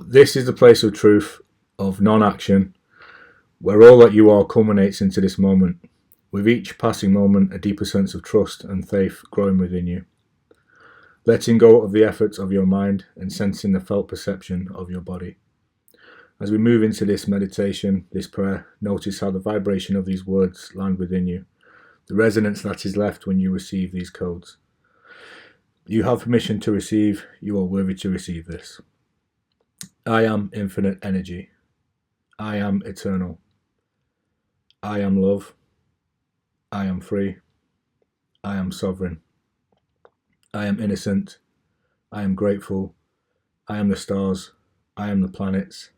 this is the place of truth, of non-action, where all that you are culminates into this moment, with each passing moment a deeper sense of trust and faith growing within you. Letting go of the efforts of your mind and sensing the felt perception of your body. As we move into this meditation, this prayer, notice how the vibration of these words land within you, the resonance that is left when you receive these codes. You have permission to receive, you are worthy to receive this. I am infinite energy. I am eternal. I am love. I am free. I am sovereign. I am innocent. I am grateful. I am the stars. I am the planets.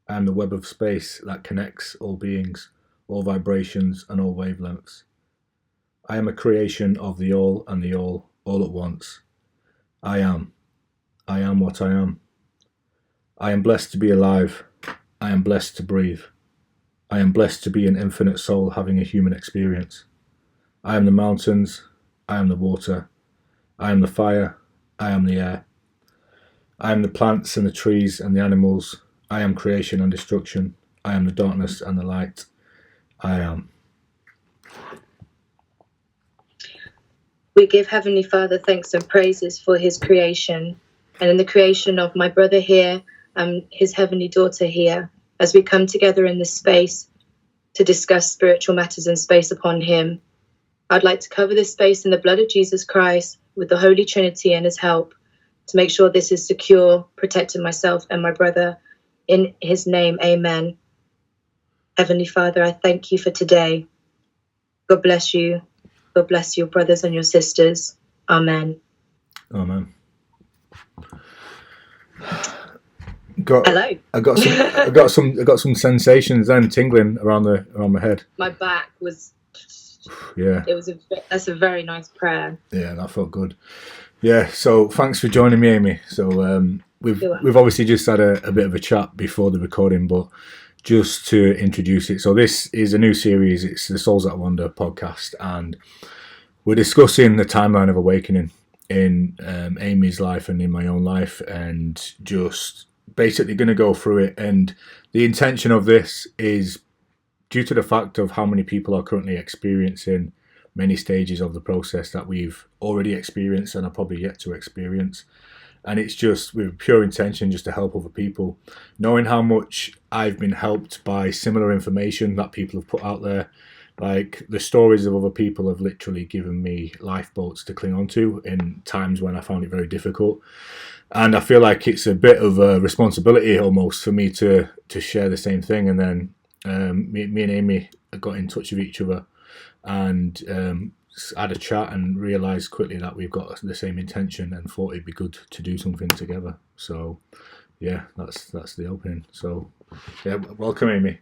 I am the web of space that connects all beings, all vibrations and all wavelengths. I am a creation of the all and the all at once. I am. I am what I am. I am blessed to be alive. I am blessed to breathe. I am blessed to be an infinite soul having a human experience. I am the mountains. I am the water. I am the fire. I am the air. I am the plants and the trees and the animals. I am creation and destruction. I am the darkness and the light. I am. We give Heavenly Father thanks and praises for his creation, and in the creation of my brother here and his heavenly daughter here, as we come together in this space to discuss spiritual matters and space upon him. I'd like to cover this space in the blood of Jesus Christ with the Holy Trinity and his help to make sure this is secure, protecting myself and my brother in his name. Amen. Heavenly Father, I thank you for today. God bless you. God bless your brothers and your sisters. Amen. Amen. Hello. I got some sensations then tingling around my head. My back was. Yeah. That's a very nice prayer. Yeah, that felt good. Yeah. So thanks for joining me, Amy. So we've obviously just had a bit of a chat before the recording, but just to introduce it. So this is a new series. It's the Souls That Wander podcast, and we're discussing the timeline of awakening in Amy's life and in my own life, and just basically going to go through it. And the intention of this is due to the fact of how many people are currently experiencing many stages of the process that we've already experienced and are probably yet to experience. And it's just with pure intention just to help other people. Knowing how much I've been helped by similar information that people have put out there. Like, the stories of other people have literally given me lifeboats to cling onto in times when I found it very difficult. And I feel like it's a bit of a responsibility almost for me to share the same thing. And then me and Amy got in touch with each other and had a chat and realised quickly that we've got the same intention and thought it'd be good to do something together. So yeah, that's the opening. So yeah, welcome, Amy.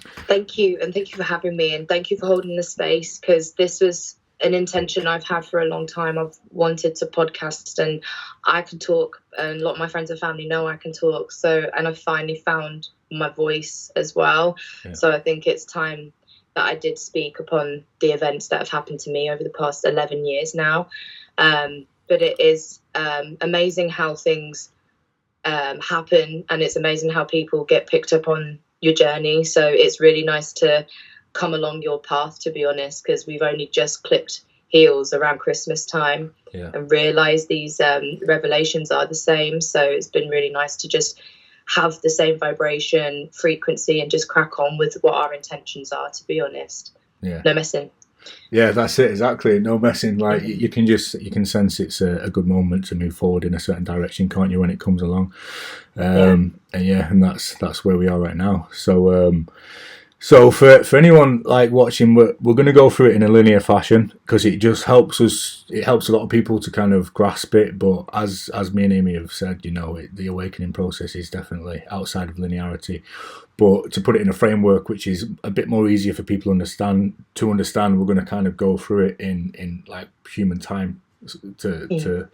Thank you, and thank you for having me, and thank you for holding the space, because this was an intention I've had for a long time. I've wanted to podcast, and I can talk, and a lot of my friends and family know I can talk. So, and I finally found my voice as well. Yeah. So I think it's time that I did speak upon the events that have happened to me over the past 11 years now. But it is amazing how things happen, and it's amazing how people get picked up on your journey. So it's really nice to come along your path, to be honest, because we've only just clipped heels around Christmas time. Yeah. And realize these revelations are the same. So it's been really nice to just have the same vibration frequency and just crack on with what our intentions are, to be honest. Yeah. No messing. Yeah, that's it, exactly. No messing. Like, you can sense it's a good moment to move forward in a certain direction, can't you, when it comes along? And that's where we are right now. So for anyone like watching, we're going to go through it in a linear fashion because it just helps us. It helps a lot of people to kind of grasp it. But as me and Amy have said, the awakening process is definitely outside of linearity. But to put it in a framework which is a bit more easier for people to understand, we're going to kind of go through it in like human time, to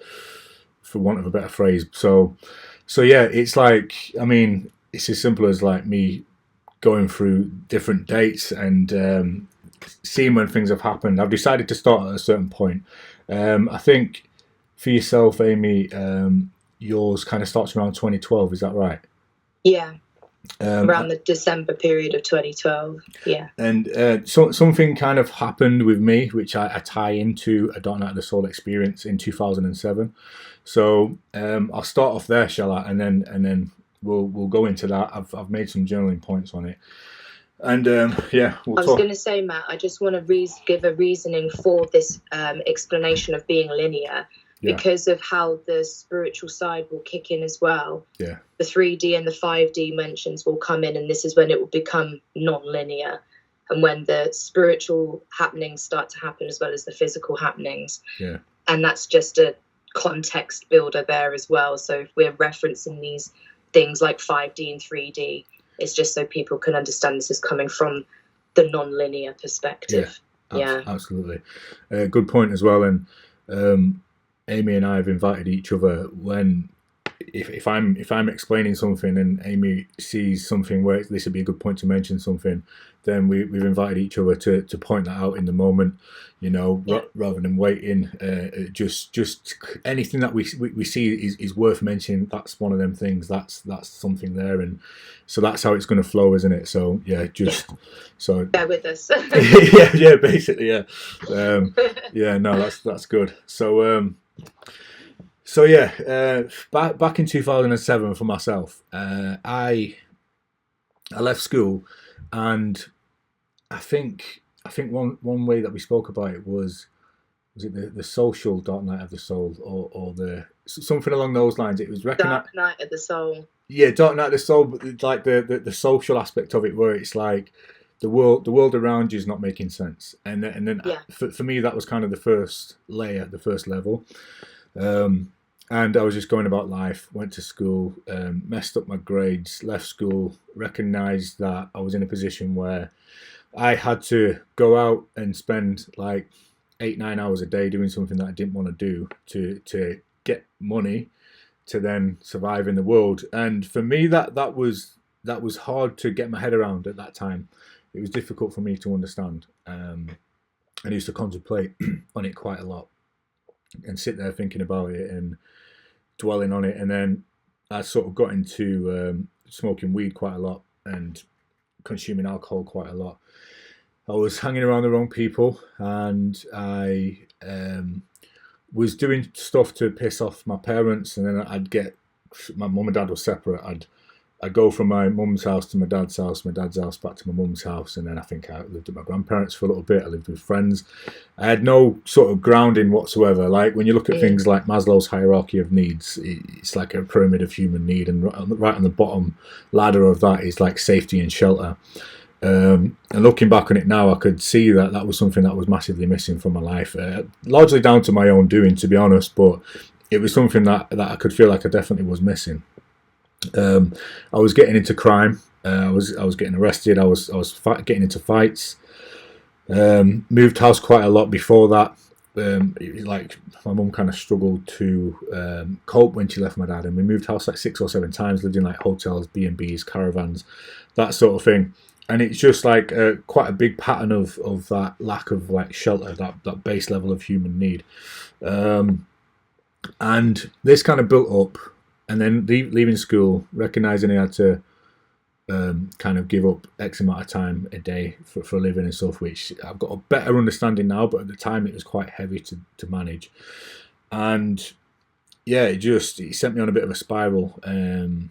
for want of a better phrase. So yeah, it's like, I mean, it's as simple as like me going through different dates and seeing when things have happened. I've decided to start at a certain point. I think for yourself, Amy, yours kind of starts around 2012. Is that right? Yeah. Around the December period of 2012. Yeah. And something kind of happened with me, which I tie into a Dark Night of the Soul experience in 2007. So I'll start off there, shall I? And then we'll go into that. I've made some journaling points on it. And yeah, I was going to say, Matt, I just want to give a reasoning for this explanation of being linear. Yeah. Because of how the spiritual side will kick in as well. Yeah. The 3D and the 5D dimensions will come in, and this is when it will become non-linear, and when the spiritual happenings start to happen as well as the physical happenings. Yeah. And that's just a context builder there as well. So if we're referencing these things like 5D and 3D, it's just so people can understand this is coming from the non-linear perspective. Yeah. Absolutely. Good point as well. And Amy and I have invited each other when, if I'm explaining something and Amy sees something where this would be a good point to mention something, then we've invited each other to point that out in the moment, rather than waiting. Just anything that we see is worth mentioning. That's one of them things. That's something there, and so that's how it's going to flow, isn't it? So so bear with us. yeah, basically, yeah. No, that's good. So back in 2007 for myself, I left school, and I think one way that we spoke about it was it the social Dark Night of the Soul or the something along those lines. It was Dark Night of the Soul. Yeah, Dark Night of the Soul, but like the social aspect of it, where it's like the world around you is not making sense, and then for me that was kind of the first layer, the first level. And I was just going about life, went to school, messed up my grades, left school, recognised that I was in a position where I had to go out and spend like 8-9 hours a day doing something that I didn't want to do to get money to then survive in the world. And for me, that was hard to get my head around at that time. It was difficult for me to understand. I used to contemplate on it quite a lot and sit there thinking about it and dwelling on it. And then I sort of got into smoking weed quite a lot and consuming alcohol quite a lot. I was hanging around the wrong people, and I was doing stuff to piss off my parents, and then my mum and dad were separate. I'd go from my mum's house to my dad's house back to my mum's house, and then I think I lived with my grandparents for a little bit. I lived with friends. I had no sort of grounding whatsoever. Like when you look at things like Maslow's hierarchy of needs, it's like a pyramid of human need, and right on the bottom ladder of that is like safety and shelter. And looking back on it now, I could see that was something that was massively missing from my life, largely down to my own doing, to be honest, but it was something that I could feel like I definitely was missing. I was getting into crime. I was getting arrested. I was getting into fights. Moved house quite a lot before that. Like my mum kind of struggled to cope when she left my dad, and we moved house like 6 or 7 times. Lived in like hotels, B&Bs, caravans, that sort of thing. And it's just like quite a big pattern of that lack of like shelter, that base level of human need. And this kind of built up. And then leaving school, recognising I had to kind of give up X amount of time a day for a living and stuff, which I've got a better understanding now, but at the time it was quite heavy to manage. And yeah, it sent me on a bit of a spiral, and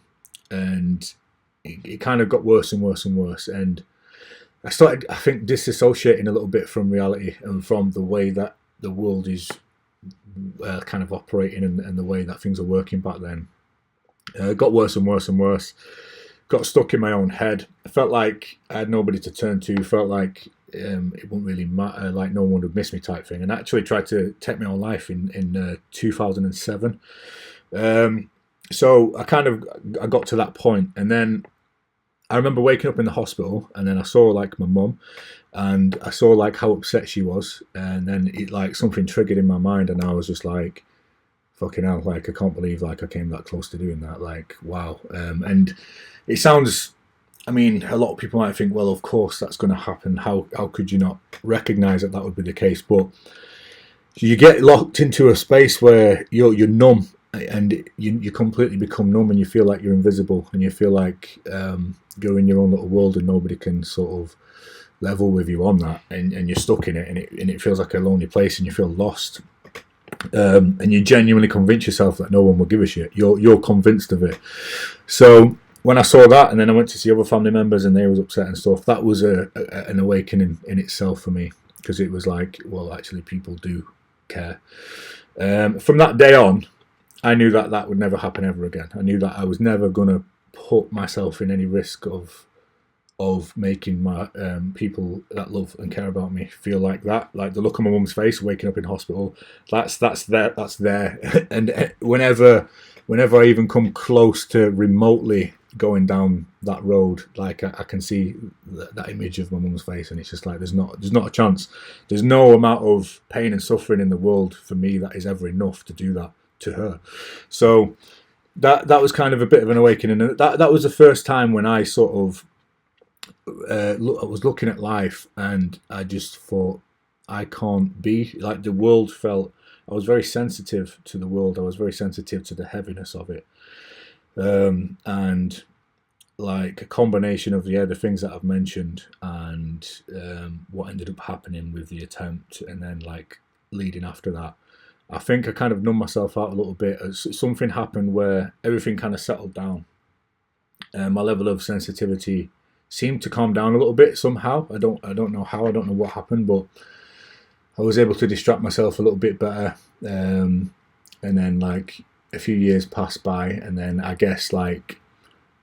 it kind of got worse and worse and worse. And I started, I think, disassociating a little bit from reality and from the way that the world is kind of operating and the way that things are working back then. It got worse and worse and worse. Got stuck in my own head. I felt like I had nobody to turn to. Felt like it wouldn't really matter, like no one would miss me type thing. And I actually tried to take my own life in 2007. So I got to that point, and then I remember waking up in the hospital, and then I saw like my mum, and I saw like how upset she was, and then it like something triggered in my mind, and I was just like, fucking hell, like I can't believe like I came that close to doing that, like wow. And it sounds, I mean, a lot of people might think, well, of course that's going to happen. How could you not recognise that would be the case? But you get locked into a space where you're numb, and you completely become numb, and you feel like you're invisible, and you feel like you're in your own little world, and nobody can sort of level with you on that, and you're stuck in it, and it feels like a lonely place, and you feel lost. And you genuinely convince yourself that no one will give a shit. You're convinced of it. So when I saw that, and then I went to see other family members, and they was upset and stuff, that was an awakening in itself for me, because it was like, well, actually, people do care. From that day on, I knew that that would never happen ever again. I knew that I was never gonna put myself in any risk of making my people that love and care about me feel like that. Like the look on my mum's face waking up in hospital, that's there. And whenever I even come close to remotely going down that road, like I can see that image of my mum's face, and it's just like there's not a chance. There's no amount of pain and suffering in the world for me that is ever enough to do that to her. So that was kind of a bit of an awakening, and that was the first time when I sort of I was looking at life, and I just thought, I can't be like the world felt. I was very sensitive to the world. I was very sensitive to the heaviness of it, and like a combination of the things that I've mentioned, and what ended up happening with the attempt, and then like leading after that. I think I kind of numbed myself out a little bit. Something happened where everything kind of settled down. My level of sensitivity seemed to calm down a little bit somehow. I don't know how. I don't know what happened, but I was able to distract myself a little bit better. And then like a few years passed by, and then I guess like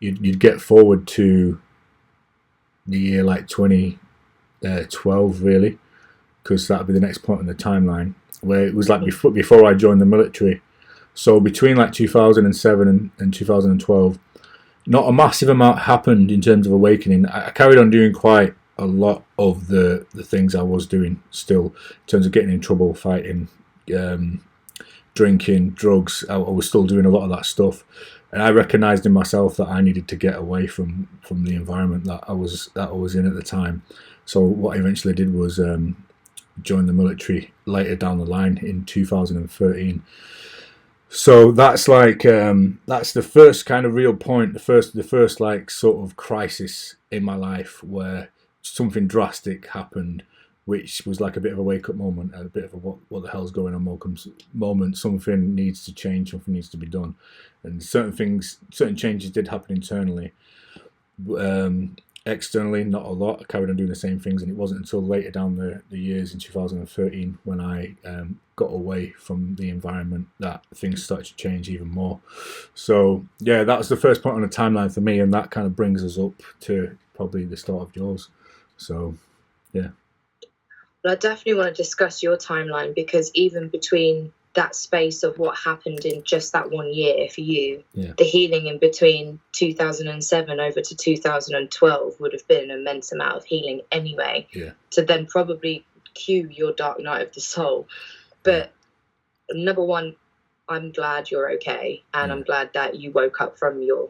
you'd get forward to the year like 2012 really, because that'd be the next point in the timeline, where it was like before I joined the military. So between like 2007 and 2012, not a massive amount happened in terms of awakening. I carried on doing quite a lot of the things I was doing still, in terms of getting in trouble, fighting, drinking, drugs. I was still doing a lot of that stuff, and I recognised in myself that I needed to get away from the environment that I was in at the time. So what I eventually did was join the military later down the line in 2013. So that's like that's the first kind of real point, the first like sort of crisis in my life where something drastic happened, which was like a bit of a wake up moment, a bit of a what the hell's going on moment. Something needs to change, something needs to be done, and certain changes did happen internally. Externally, not a lot. I carried on doing the same things, and it wasn't until later down the years in 2013 when I got away from the environment that things started to change even more. So yeah, that was the first point on the timeline for me, and that kind of brings us up to probably the start of yours. So yeah. Well, I definitely want to discuss your timeline, because even between that space of what happened in just that 1 year for you, the healing in between 2007 over to 2012 would have been an immense amount of healing anyway, to then probably cue your dark night of the soul. But number one, I'm glad you're okay, and I'm glad that you woke up from your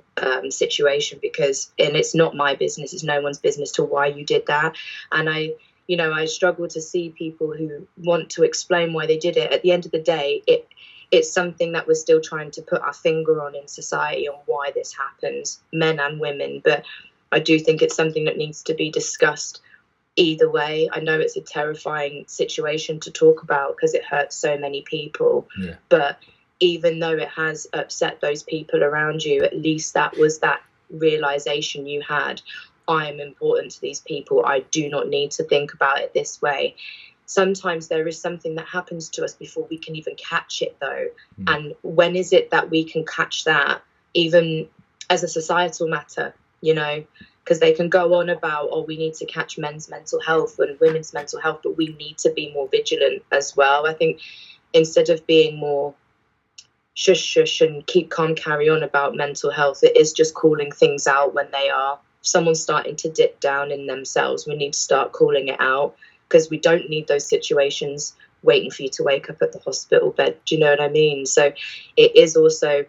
situation, because, and it's not my business, it's no one's business to why you did that. And I struggle to see people who want to explain why they did it. At the end of the day, it's something that we're still trying to put our finger on in society, on why this happens, men and women. But I do think it's something that needs to be discussed either way. I know it's a terrifying situation to talk about because it hurts so many people. But even though it has upset those people around you, at least that was that realization you had. I am important to these people. I do not need to think about it this way. Sometimes there is something that happens to us before we can even catch it, though. And when is it that we can catch that, even as a societal matter, because they can go on about, we need to catch men's mental health and women's mental health, but we need to be more vigilant as well. I think instead of being more shush and keep calm, carry on about mental health, it is just calling things out when they are. Someone's starting to dip down in themselves, we need to start calling it out, because we don't need those situations waiting for you to wake up at the hospital bed. Do you know what I mean? So it is also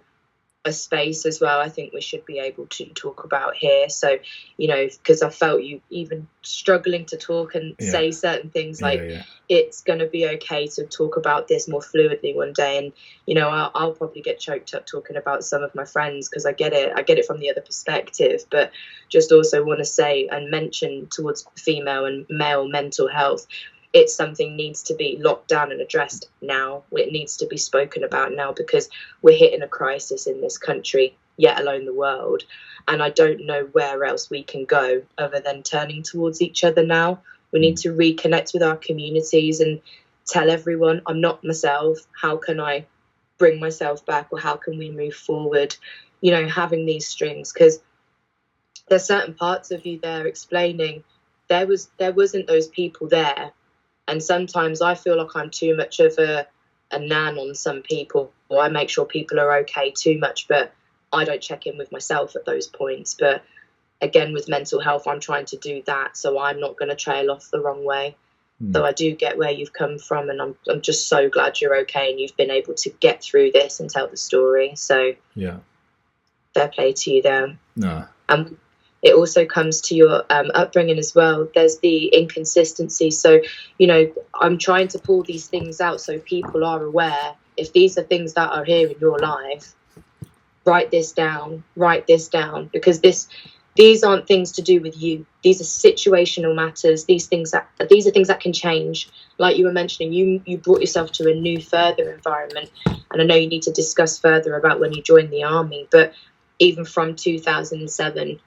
a space as well I think we should be able to talk about here. So, you know, because I felt you even struggling to talk and say certain things, like it's going to be okay to talk about this more fluidly one day. And, you know, I'll probably get choked up talking about some of my friends because I get it from the other perspective, but just also want to say and mention towards female and male mental health, it's something needs to be locked down and addressed now. It needs to be spoken about now because we're hitting a crisis in this country, yet alone the world. And I don't know where else we can go other than turning towards each other now. We need to reconnect with our communities and tell everyone, I'm not myself. How can I bring myself back, or how can we move forward? You know, having these strings, because there's certain parts of you there explaining there wasn't those people there. And sometimes I feel like I'm too much of a nan on some people, or I make sure people are okay too much, but I don't check in with myself at those points. But again, with mental health, I'm trying to do that, so I'm not going to trail off the wrong way. So I do get where you've come from, and I'm just so glad you're okay and you've been able to get through this and tell the story. So fair play to you there. No. It also comes to your upbringing as well. There's the inconsistency. So, you know, I'm trying to pull these things out so people are aware. If these are things that are here in your life, write this down, because these aren't things to do with you. These are situational matters. These are things that can change. Like you were mentioning, you brought yourself to a new, further environment. And I know you need to discuss further about when you joined the army, but even from 2007,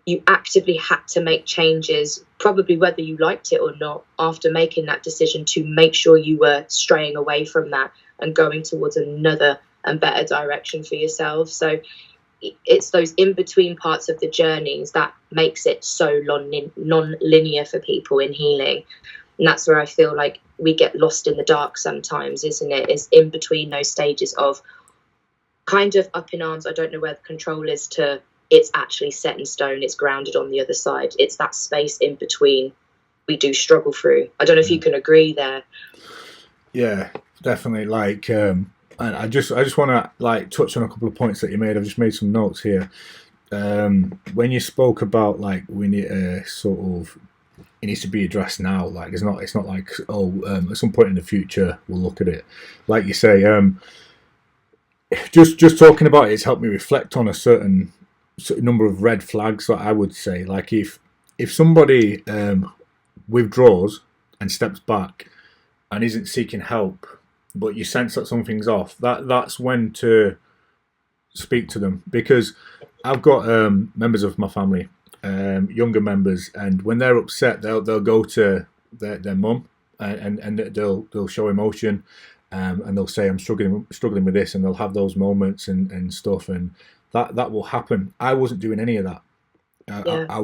you actively had to make changes, probably whether you liked it or not, after making that decision to make sure you were straying away from that and going towards another and better direction for yourself. So it's those in-between parts of the journeys that makes it so non-linear for people in healing. And that's where I feel like we get lost in the dark sometimes, isn't it? It's in between those stages of kind of up in arms, I don't know where the control is, to it's actually set in stone, it's grounded on the other side. It's that space in between we do struggle through. I don't know if you can agree there. Yeah, definitely. Like, and I just want to like touch on a couple of points that you made. I've just made some notes here. When you spoke about like we need sort of, it needs to be addressed now. Like it's not like at some point in the future we'll look at it. Like you say, just talking about it's helped me reflect on a certain number of red flags that I would say. Like if somebody withdraws and steps back and isn't seeking help, but you sense that something's off, that's when to speak to them. Because I've got members of my family, younger members, and when they're upset, they'll go to their mum and they'll show emotion, and they'll say I'm struggling with this, and they'll have those moments and stuff, and that will happen. I wasn't doing any of that. I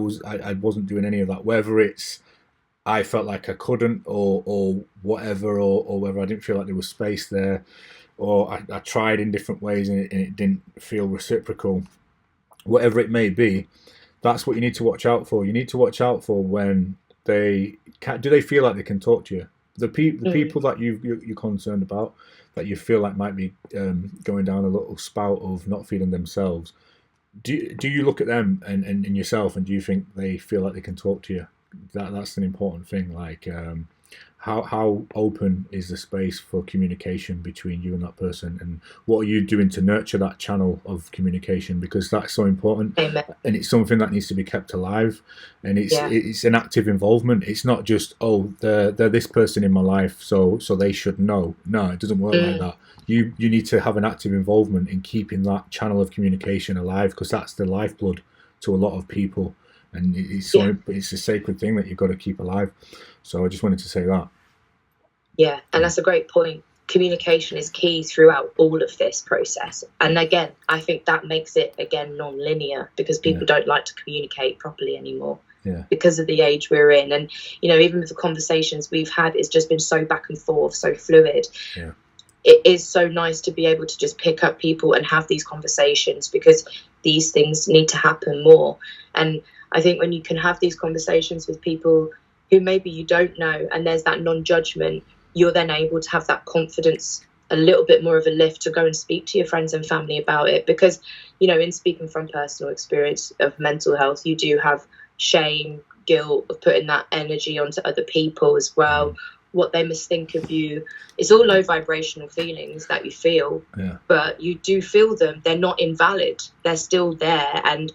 wasn't doing any of that. Whether it's I felt like I couldn't, or whatever, or whether I didn't feel like there was space there, or I tried in different ways and it didn't feel reciprocal. Whatever it may be, that's what you need to watch out for. You need to watch out for when do they feel like they can talk to you. The people that you're concerned about, that you feel like might be going down a little spout of not feeling themselves. Do you look at them and yourself, and do you think they feel like they can talk to you? That's an important thing. Like how open is the space for communication between you and that person, and what are you doing to nurture that channel of communication, because that's so important. Amen. And it's something that needs to be kept alive, and it's an active involvement. It's not just they're this person in my life, so they should know. No, it doesn't work like that. You need to have an active involvement in keeping that channel of communication alive, because that's the lifeblood to a lot of people, and it's a sacred thing that you've got to keep alive. So I just wanted to say that. Yeah, and that's a great point. Communication is key throughout all of this process. And again, I think that makes it, again, non-linear, because people don't like to communicate properly anymore because of the age we're in. And, you know, even with the conversations we've had, it's just been so back and forth, so fluid. Yeah. It is so nice to be able to just pick up people and have these conversations, because these things need to happen more. And I think when you can have these conversations with people who maybe you don't know, and there's that non-judgment, you're then able to have that confidence a little bit more of a lift to go and speak to your friends and family about it. Because, you know, in speaking from personal experience of mental health, you do have shame, guilt of putting that energy onto other people as well, what they must think of you. It's all low vibrational feelings that you feel, but you do feel them. They're not invalid. They're still there. And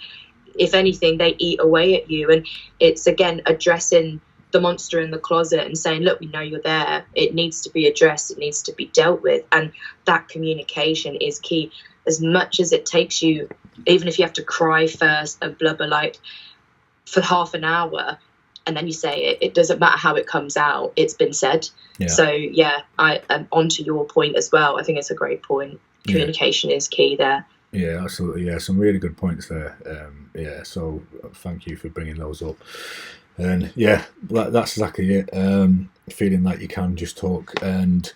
if anything, they eat away at you. And it's, again, addressing the monster in the closet and saying, look, we know you're there. It needs to be addressed. It needs to be dealt with. And that communication is key. As much as it takes you, even if you have to cry first and blubber like for half an hour, and then you say it, it doesn't matter how it comes out. It's been said. Yeah. So, yeah, I am onto your point as well. I think it's a great point. Communication is key there. Yeah, absolutely. Yeah, some really good points there. So thank you for bringing those up. And yeah, that's exactly it. Feeling like you can just talk. And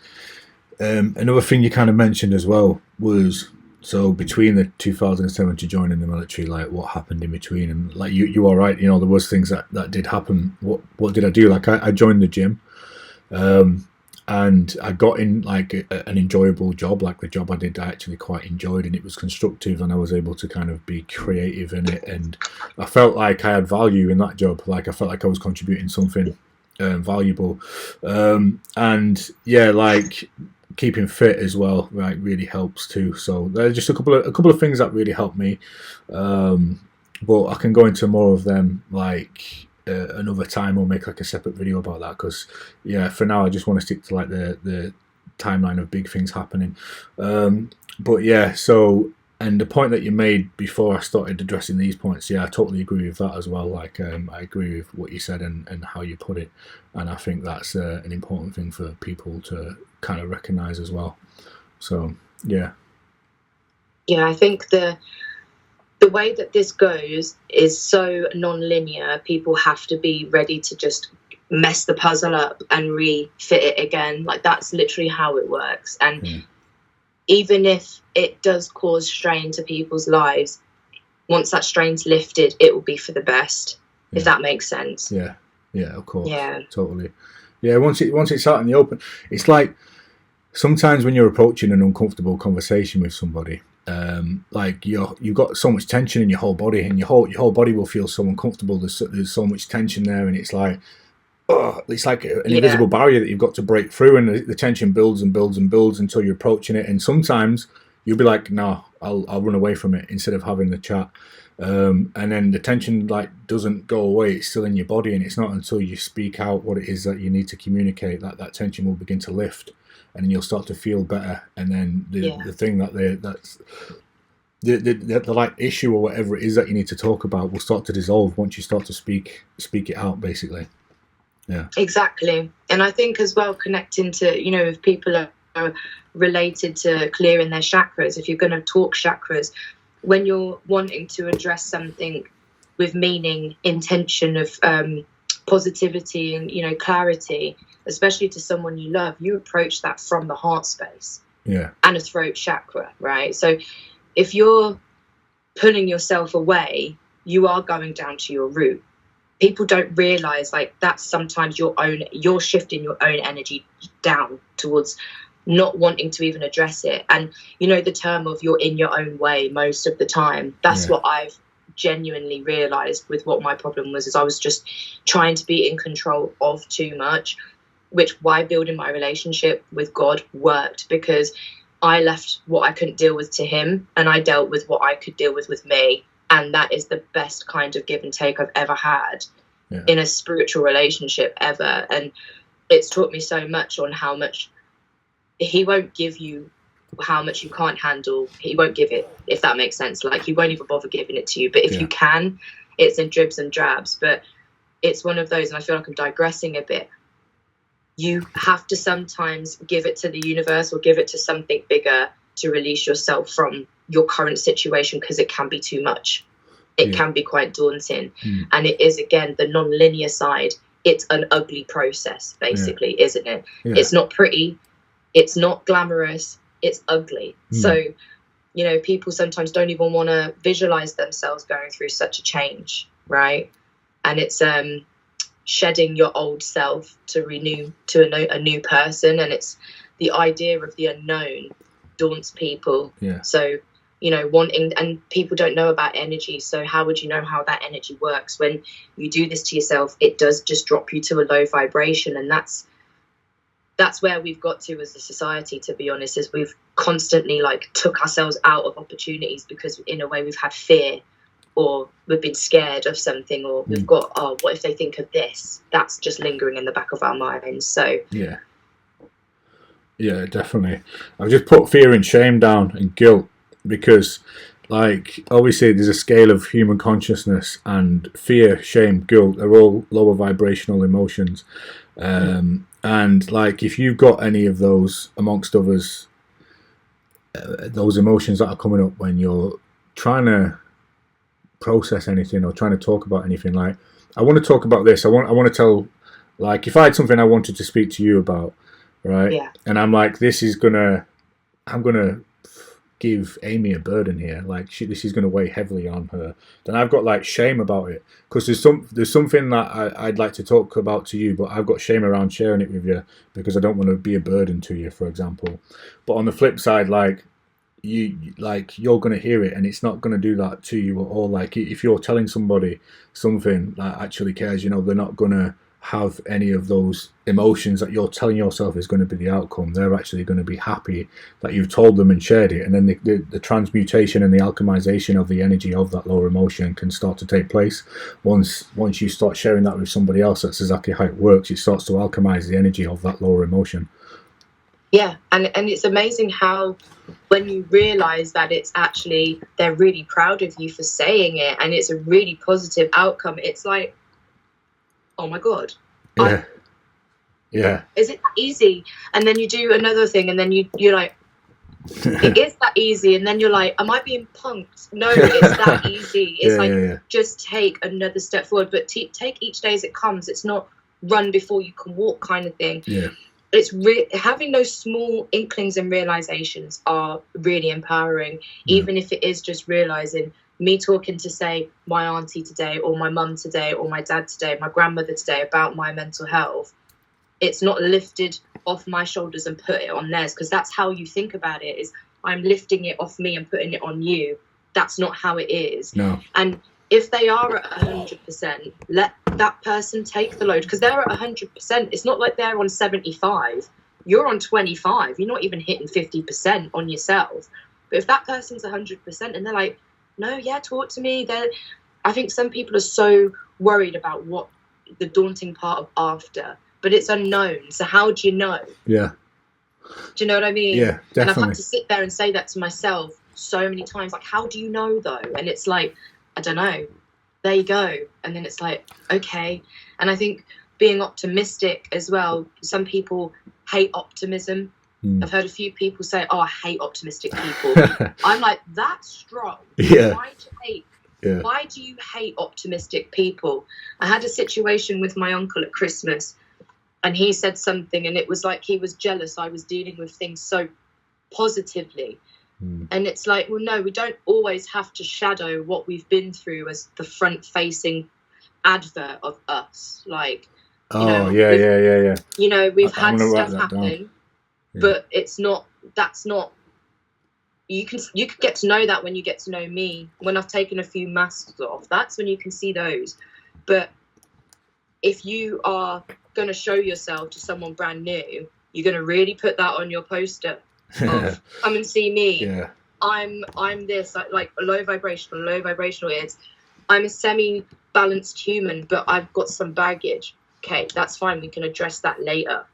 another thing you kind of mentioned as well was, so between the 2007 to joining the military, like what happened in between, and like you are right, you know, there was things that did happen. What did I do? Like I joined the gym, and I got in like an enjoyable job. Like the job I did, I actually quite enjoyed, and it was constructive, and I was able to kind of be creative in it, and I felt like I had value in that job. Like I felt like I was contributing something valuable, and yeah, like keeping fit as well, right, really helps too. So there's just a couple of things that really helped me, but I can go into more of them like another time, or make like a separate video about that, because yeah, for now I just want to stick to like the timeline of big things happening. But yeah, so, and the point that you made before I started addressing these points, yeah, I totally agree with that as well. Like I agree with what you said and how you put it, and I think that's an important thing for people to kind of recognize as well. So yeah, I think the way that this goes is so non-linear. People have to be ready to just mess the puzzle up and refit it again. Like that's literally how it works. And even if it does cause strain to people's lives, once that strain's lifted, it will be for the best, if that makes sense. Yeah, of course. Yeah, totally. Yeah, once it's out in the open, it's like sometimes when you're approaching an uncomfortable conversation with somebody, like you've got so much tension in your whole body, and your whole body will feel so uncomfortable. There's so much tension there, and it's like, it's like an invisible barrier that you've got to break through, and the tension builds and builds and builds until you're approaching it. And sometimes you'll be like, no, I'll run away from it instead of having the chat. And then the tension like doesn't go away; it's still in your body, and it's not until you speak out what it is that you need to communicate that tension will begin to lift, and then you'll start to feel better. And then the thing that's the like issue or whatever it is that you need to talk about will start to dissolve once you start to speak it out, basically. Yeah, exactly. And I think as well, connecting to, you know, if people are related to clearing their chakras, if you're going to talk chakras, when you're wanting to address something with meaning, intention of positivity and, you know, clarity, especially to someone you love, you approach that from the heart space and a throat chakra, right? So if you're pulling yourself away, you are going down to your root. People don't realize like that's sometimes you're shifting your own energy down towards not wanting to even address it. And you know, the term of you're in your own way most of the time, that's what I've genuinely realized with what my problem was, is I was just trying to be in control of too much, which why building my relationship with God worked, because I left what I couldn't deal with to him, and I dealt with what I could deal with me. And that is the best kind of give and take I've ever had in a spiritual relationship ever. And it's taught me so much on how much he won't give you, how much you can't handle. He won't give it, if that makes sense. Like he won't even bother giving it to you. But if you can, it's in dribs and drabs. But it's one of those, and I feel like I'm digressing a bit. You have to sometimes give it to the universe or give it to something bigger to release yourself from your current situation, because it can be too much. It can be quite daunting. And it is, again, the non-linear side. It's an ugly process, basically, isn't it? It's not pretty. It's not glamorous. It's ugly. So, you know, people sometimes don't even want to visualize themselves going through such a change, right? And it's shedding your old self to renew to a new person. And it's the idea of the unknown daunts people. Yeah. So, you know, wanting, and people don't know about energy. So how would you know how that energy works? When you do this to yourself, it does just drop you to a low vibration. And that's where we've got to as a society, to be honest, is we've constantly like took ourselves out of opportunities because in a way we've had fear, or we've been scared of something, or we've got, oh, what if they think of this? That's just lingering in the back of our minds. So yeah, definitely. I've just put fear and shame down and guilt because, like, obviously there's a scale of human consciousness, and fear, shame, guilt are all lower vibrational emotions. And like, if you've got any of those amongst others, those emotions that are coming up when you're trying to process anything or trying to talk about anything, like, I want to talk about this. I want to tell, like, if I had something I wanted to speak to you about, right? Yeah. And I'm like, I'm gonna give Amy a burden here. Like, this is gonna weigh heavily on her. Then I've got like shame about it because there's something that I'd like to talk about to you, but I've got shame around sharing it with you because I don't want to be a burden to you, for example. But on the flip side, like, you're gonna hear it and it's not gonna do that to you at all. Like, if you're telling somebody something that actually cares, you know, they're not gonna have any of those emotions that you're telling yourself is going to be the outcome. They're actually going to be happy that you've told them and shared it, and then the transmutation and the alchemization of the energy of that lower emotion can start to take place. Once you start sharing that with somebody else, that's exactly how it works. It starts to alchemize the energy of that lower emotion. Yeah, and it's amazing how when you realize that it's actually, they're really proud of you for saying it and it's a really positive outcome, it's like, oh my God. Yeah. Is it easy? And then you do another thing and then you're like, it is that easy. And then you're like, am I being punked? No, it's that easy. It's just take another step forward, but take each day as it comes. It's not run before you can walk kind of thing. Yeah. It's having those small inklings and realizations are really empowering, even if it is just realizing, me talking to, say, my auntie today or my mum today or my dad today, my grandmother today about my mental health. It's not lifted off my shoulders and put it on theirs, because that's how you think about it, is I'm lifting it off me and putting it on you. That's not how it is. No. And if they are at 100%, let that person take the load, because they're at 100%. It's not like they're on 75. You're on 25. You're not even hitting 50% on yourself. But if that person's 100% and they're like, no, yeah, talk to me. I think some people are so worried about what the daunting part of after, but it's unknown. So how do you know? Yeah. Do you know what I mean? Yeah, definitely. And I've had to sit there and say that to myself so many times. Like, how do you know though? And it's like, I don't know. There you go. And then it's like, okay. And I think being optimistic as well. Some people hate optimism. I've heard a few people say, oh, I hate optimistic people. I'm like, that's strong. Yeah. Why do you hate optimistic people? I had a situation with my uncle at Christmas, and he said something, and it was like he was jealous I was dealing with things so positively. And it's like, well, no, we don't always have to shadow what we've been through as the front-facing advert of us. Like, yeah. You know, we've had stuff happen. But that's not, you can get to know that when you get to know me. When I've taken a few masks off, that's when you can see those. But if you are going to show yourself to someone brand new, you're going to really put that on your poster of come and see me. Yeah. I'm this, like low vibrational is, I'm a semi-balanced human, but I've got some baggage. Okay, that's fine. We can address that later.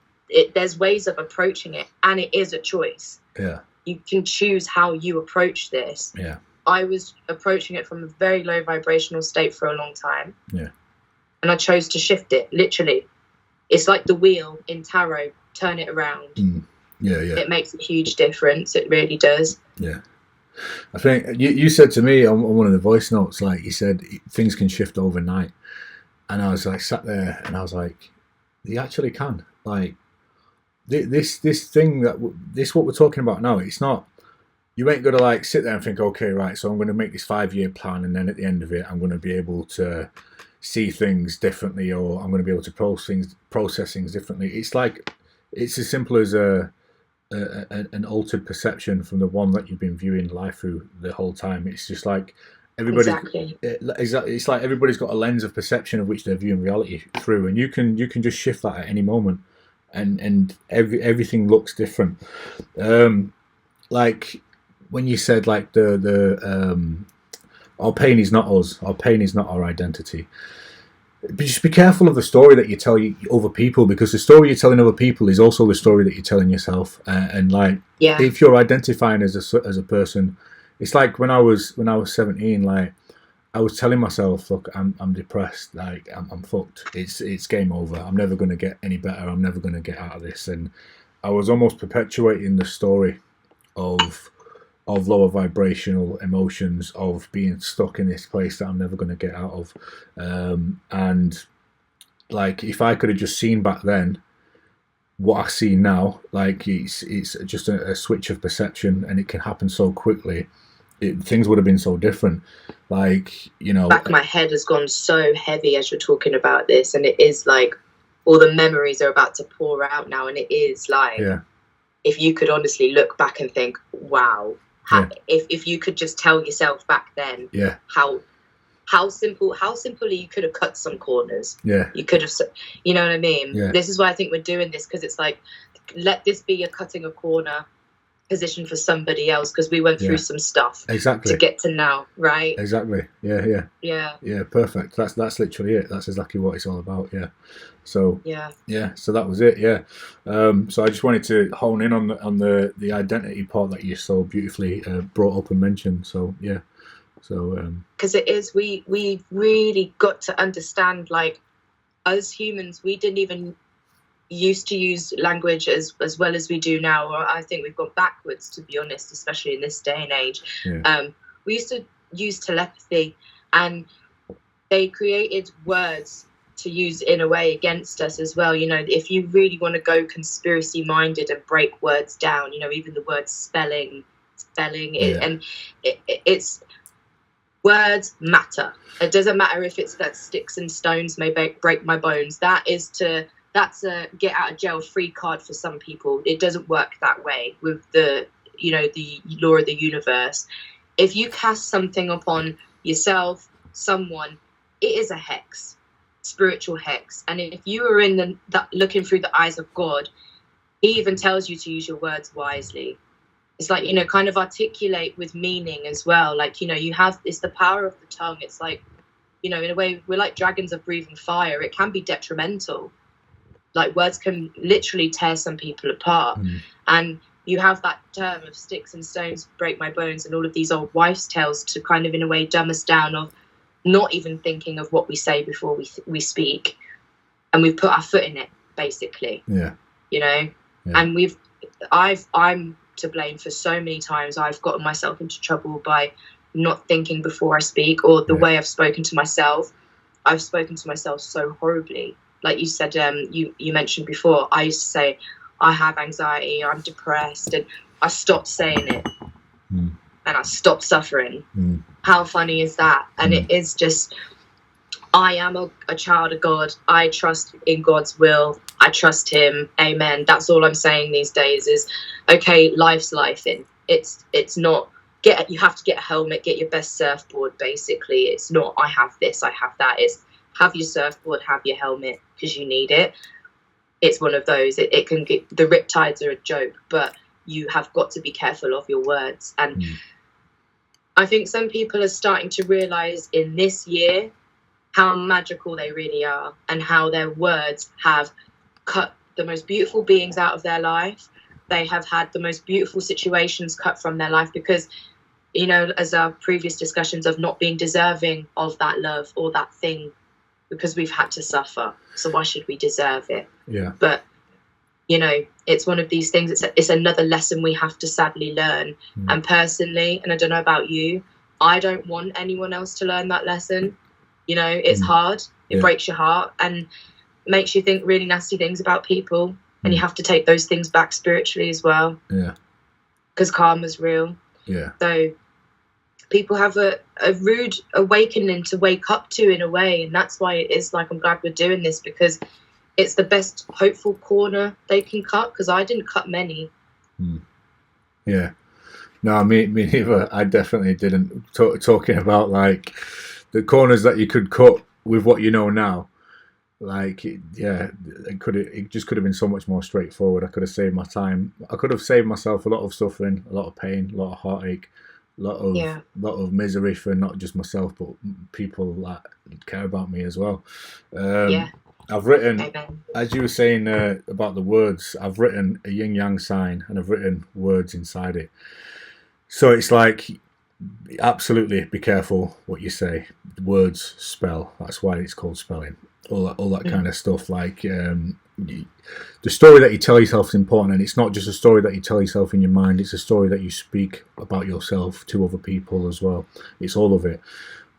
There's ways of approaching it, and it is a choice. Yeah. You can choose how you approach this. Yeah. I was approaching it from a very low vibrational state for a long time. Yeah. And I chose to shift it, literally. It's like the wheel in tarot, turn it around. Yeah. It makes a huge difference. It really does. Yeah. I think you said to me on one of the voice notes, like, you said things can shift overnight. And I was like, sat there and I was like, they actually can. Like, this thing what we're talking about now, it's not, you ain't gonna like sit there and think, okay, right, so I'm gonna make this 5-year plan, and then at the end of it I'm gonna be able to see things differently, or I'm gonna be able to process things differently. It's like, it's as simple as an altered perception from the one that you've been viewing life through the whole time. It's just like everybody. Exactly. It's like everybody's got a lens of perception of which they're viewing reality through, and you can just shift that at any moment, and everything looks different. Like when you said like our pain is not us, our pain is not our identity. But just be careful of the story that you tell other people, because the story you're telling other people is also the story that you're telling yourself. And like, if you're identifying as a person, it's like when I was 17, like I was telling myself, look, I'm depressed, like I'm fucked. It's game over. I'm never going to get any better. I'm never going to get out of this. And I was almost perpetuating the story of lower vibrational emotions, of being stuck in this place that I'm never going to get out of. And like, if I could have just seen back then what I see now, like it's just a switch of perception, and it can happen so quickly. Things would have been so different. Like, you know, back of my head has gone so heavy as you're talking about this, and it is like all the memories are about to pour out now, and it is like, if you could honestly look back and think, wow, if you could just tell yourself back then, how simply you could have cut some corners. You could have, you know what I mean? This is why I think we're doing this, because it's like, let this be a cutting a corner position for somebody else, because we went through some stuff to get to now, right? Exactly. Yeah, perfect. That's literally it. That's exactly what it's all about. So so that was it. So I just wanted to hone in on the identity part that you so beautifully brought up and mentioned. So because it is, we really got to understand, like, as humans, we didn't even used to use language as well as we do now, or I think we've gone backwards, to be honest, especially in this day and age. We used to use telepathy, and they created words to use in a way against us as well. You know, if you really want to go conspiracy minded and break words down, you know, even the word spelling it's words matter. It doesn't matter if it's that sticks and stones may break my bones. That's a get out of jail free card for some people. It doesn't work that way with the law of the universe. If you cast something upon yourself, someone, it is a hex, spiritual hex. And if you are in looking through the eyes of God, he even tells you to use your words wisely. It's like, you know, kind of articulate with meaning as well. Like, you know, it's the power of the tongue. It's like, you know, in a way, we're like dragons of breathing fire. It can be detrimental. Like, words can literally tear some people apart. And you have that term of sticks and stones break my bones, and all of these old wives' tales to kind of, in a way, dumb us down, of not even thinking of what we say before we speak. And we've put our foot in it, basically. You know? And I'm to blame for so many times I've gotten myself into trouble by not thinking before I speak, or the way I've spoken to myself. I've spoken to myself so horribly. Like you said, you mentioned before, I used to say, I have anxiety, I'm depressed, and I stopped saying it, and I stopped suffering. How funny is that? And it is just, I am a child of God. I trust in God's will. I trust him. Amen. That's all I'm saying these days is, okay, life's life in. It's not, you have to get a helmet, get your best surfboard, basically. It's not, I have this, I have that. It's, have your surfboard, have your helmet, because you need it. It's one of those. It can get, the riptides are a joke, but you have got to be careful of your words. And I think some people are starting to realize in this year how magical they really are, and how their words have cut the most beautiful beings out of their life. They have had the most beautiful situations cut from their life, because, you know, as our previous discussions of not being deserving of that love or that thing, because we've had to suffer. So why should we deserve it? But, you know, it's one of these things. It's another lesson we have to sadly learn. And personally, and I don't know about you, I don't want anyone else to learn that lesson. You know, it's hard. It breaks your heart and makes you think really nasty things about people. And you have to take those things back spiritually as well. Because karma's real. So people have a rude awakening to wake up to, in a way. And that's why it is like, I'm glad we're doing this, because it's the best hopeful corner they can cut. Because I didn't cut many. Yeah. No, me neither. I definitely didn't. Talking about like the corners that you could cut with what you know now. Like, yeah, it just could have been so much more straightforward. I could have saved my time. I could have saved myself a lot of suffering, a lot of pain, a lot of heartache, Yeah. lot of misery for not just myself but people that care about me as well. Yeah. I've written, Amen. as you were saying about the words, I've written a yin yang sign and I've written words inside it. So it's like, absolutely be careful what you say. Words spell. That's why it's called spelling. All that kind of stuff. Like the story that you tell yourself is important, and it's not just a story that you tell yourself in your mind. It's a story that you speak about yourself to other people as well. It's all of it.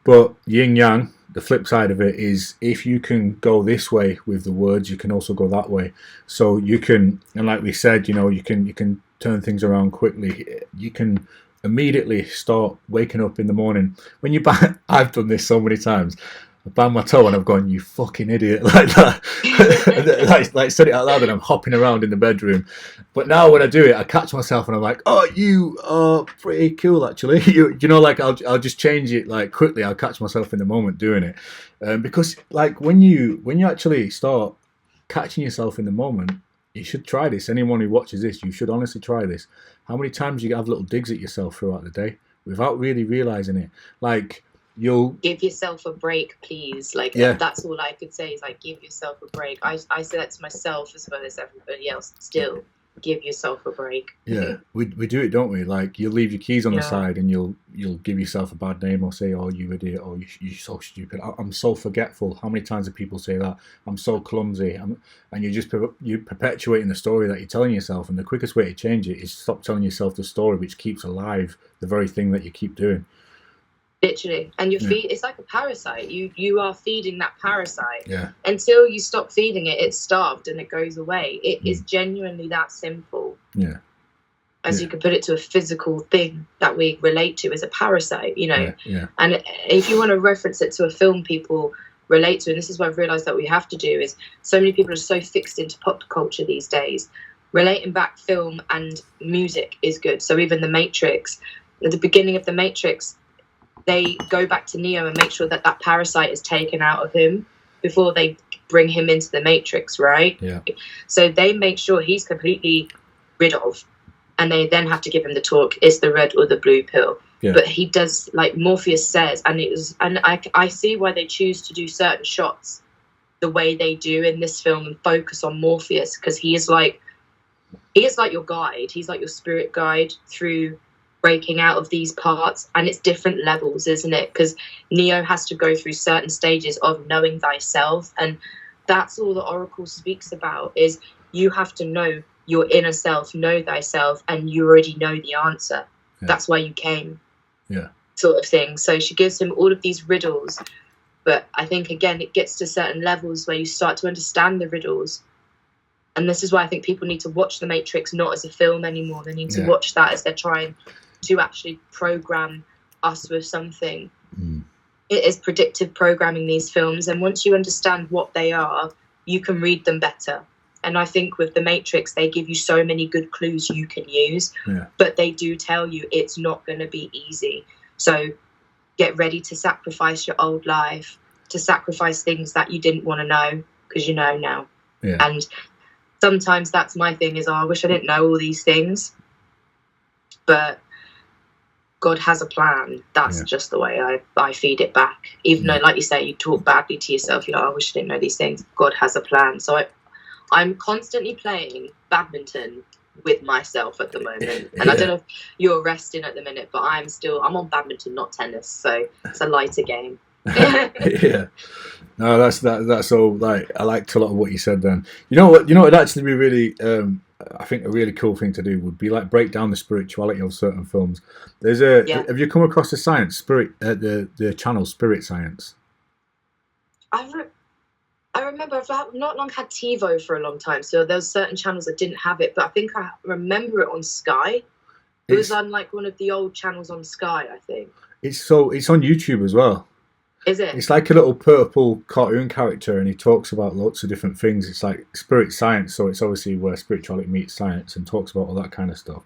But yin yang, the flip side of it is, if you can go this way with the words, you can also go that way. So you can, and like we said, you can turn things around quickly. You can immediately start waking up in the morning. When you bang, I've done this so many times. I bang my toe and I've gone, you fucking idiot, like that. like said it out loud, and I'm hopping around in the bedroom. But now when I do it, I catch myself and I'm like, oh, you are pretty cool actually. Like I'll just change it like quickly. I'll catch myself in the moment doing it, because like when you actually start catching yourself in the moment, you should try this. Anyone who watches this, you should honestly try this. How many times you have little digs at yourself throughout the day without really realizing it? Like, you'll give yourself a break, please. Like, yeah. That's all I could say is like, give yourself a break. I say that to myself as well as everybody else. Still, give yourself a break. Yeah, we do it, don't we? Like, you'll leave your keys on the side and you'll give yourself a bad name, or say, oh, you idiot, or you're so stupid. I'm so forgetful. How many times do people say that? I'm so clumsy. And you're perpetuating the story that you're telling yourself. And the quickest way to change it is stop telling yourself the story, which keeps alive the very thing that you keep doing. Literally. And your feed, it's like a parasite. You are feeding that parasite. Yeah. Until you stop feeding it, it's starved and it goes away. It is genuinely that simple. Yeah. As you could put it, to a physical thing that we relate to as a parasite, Yeah. And if you want to reference it to a film people relate to, and this is what I've realized that we have to do, is so many people are so fixed into pop culture these days. Relating back film and music is good. So even The Matrix, at the beginning of The Matrix, they go back to Neo and make sure that that parasite is taken out of him before they bring him into the Matrix, right? Yeah. So they make sure he's completely rid of, and they then have to give him the talk, it's the red or the blue pill. Yeah. But he does, like Morpheus says, and I see why they choose to do certain shots the way they do in this film and focus on Morpheus, because he is like your guide. He's like your spirit guide through breaking out of these parts, and it's different levels, isn't it? Because Neo has to go through certain stages of knowing thyself, and that's all the Oracle speaks about, is you have to know your inner self, know thyself, and you already know the answer. Yeah. That's why you came. Yeah. Sort of thing. So she gives him all of these riddles, but I think, again, it gets to certain levels where you start to understand the riddles. And this is why I think people need to watch The Matrix not as a film anymore. They need to watch that as they're trying to actually program us with something. It is predictive programming, these films, and once you understand what they are, you can read them better. And I think with The Matrix, they give you so many good clues you can use, but they do tell you it's not going to be easy. So get ready to sacrifice your old life, to sacrifice things that you didn't want to know, because you know now. And sometimes that's my thing, is, I wish I didn't know all these things, but God has a plan. That's just the way I feed it back. Even though, like you say, you talk badly to yourself, I wish I didn't know these things. God has a plan. So I'm constantly playing badminton with myself at the moment. And I don't know if you're resting at the minute, but I'm on badminton, not tennis. So it's a lighter game. Yeah. No, that's all. Like, I liked a lot of what you said then. You know what? It'd actually be really, I think a really cool thing to do would be like break down the spirituality of certain films. There's have you come across the the channel Spirit Science? I remember I've not long had TiVo for a long time, so there's certain channels that didn't have it, but I think I remember it on Sky. It was on like one of the old channels on Sky, I think. It's on YouTube as well. Is it? It's like a little purple cartoon character, and he talks about lots of different things. It's like spirit science, so it's obviously where spirituality meets science, and talks about all that kind of stuff.